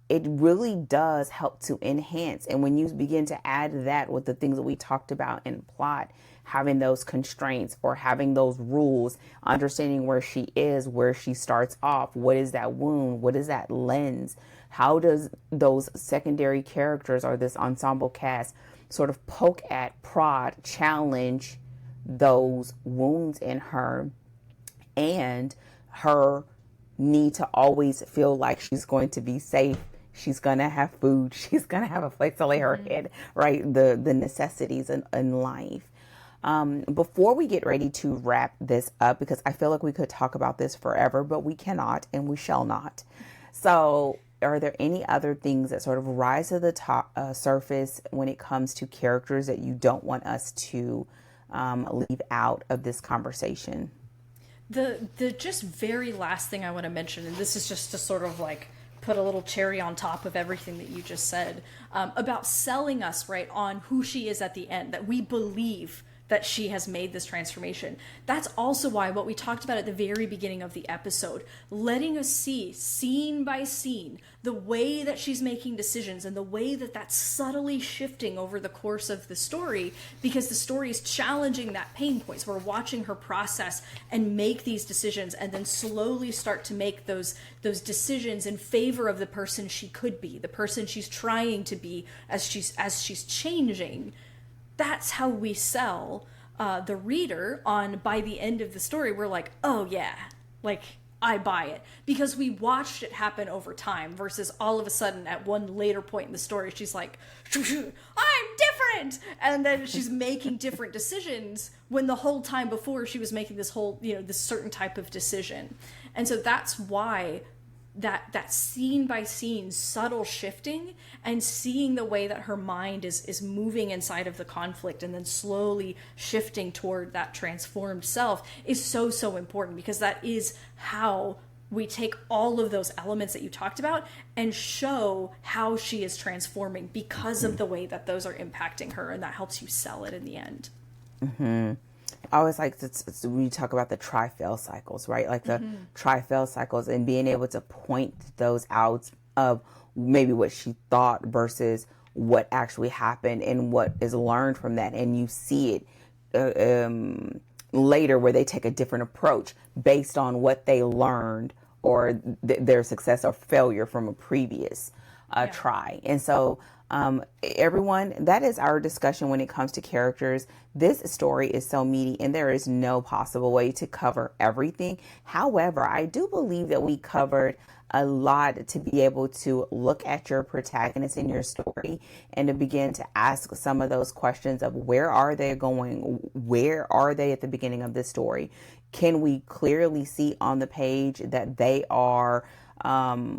It really does help to enhance. And when you begin to add that with the things that we talked about in plot, having those constraints or having those rules, understanding where she is, where she starts off, what is that wound, what is that lens, how does those secondary characters or this ensemble cast sort of poke at, prod, challenge those wounds in her and her need to always feel like she's going to be safe. She's going to have food. She's going to have a place to lay her head, right? The necessities in life. Before we get ready to wrap this up, because I feel like we could talk about this forever, but we cannot and we shall not. So are there any other things that sort of rise to the top surface when it comes to characters that you don't want us to leave out of this conversation? The just very last thing I want to mention, and this is just to sort of like put a little cherry on top of everything that you just said, about selling us right on who she is at the end, that we believe that she has made this transformation. That's also why what we talked about at the very beginning of the episode, letting us see scene by scene the way that she's making decisions and the way that that's subtly shifting over the course of the story, because the story is challenging that pain points. We're watching her process and make these decisions and then slowly start to make those decisions in favor of the person she could be, the person she's trying to be as she's changing. That's how we sell the reader on, by the end of the story, we're like, oh yeah, like I buy it, because we watched it happen over time versus all of a sudden at one later point in the story, she's like, I'm different. And then she's making different decisions when the whole time before she was making this whole, this certain type of decision. And so that's why that scene by scene subtle shifting and seeing the way that her mind is moving inside of the conflict and then slowly shifting toward that transformed self is so important, because that is how we take all of those elements that you talked about and show how she is transforming because of the way that those are impacting her, and that helps you sell it in the end. Mm-hmm. I always like to we talk about the try-fail cycles, right? Like the try-fail cycles, and being able to point those out of maybe what she thought versus what actually happened and what is learned from that. And you see it later where they take a different approach based on what they learned or their success or failure from a previous try. And so everyone, that is our discussion when it comes to characters. This story is so meaty and there is no possible way to cover everything. However, I do believe that we covered a lot to be able to look at your protagonist in your story and to begin to ask some of those questions of where are they going? Where are they at the beginning of this story? Can we clearly see on the page that they are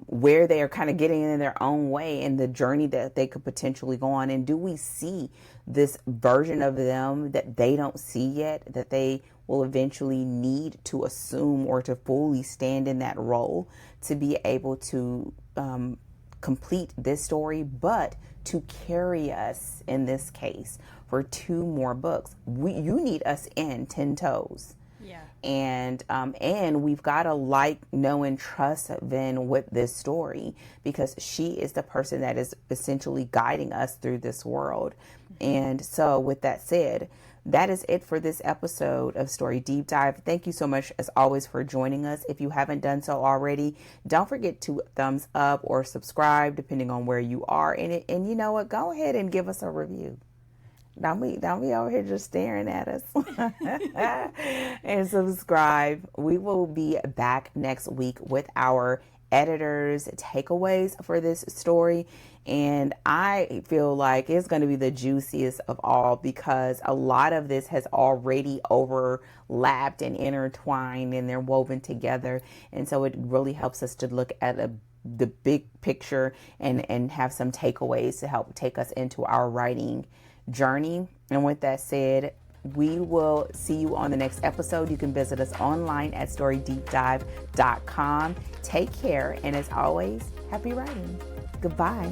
where they are kind of getting in their own way and the journey that they could potentially go on? And do we see this version of them that they don't see yet, that they will eventually need to assume or to fully stand in that role to be able to complete this story, but to carry us, in this case, for 2 more books? You need us in 10 toes. Yeah. And we've got to like, know, and trust Vin with this story, because she is the person that is essentially guiding us through this world. And so with that said, that is it for this episode of Story Deep Dive. Thank you so much, as always, for joining us. If you haven't done so already, don't forget to thumbs up or subscribe, depending on where you are in it. And you know what? Go ahead and give us a review. Don't be over here just staring at us. And subscribe. We will be back next week with our editor's takeaways for this story. And I feel like it's going to be the juiciest of all, because a lot of this has already overlapped and intertwined and they're woven together. And so it really helps us to look at the big picture and have some takeaways to help take us into our writing journey. And with that said, we will see you on the next episode. You can visit us online at storydeepdive.com. Take care, and as always, happy writing. Goodbye.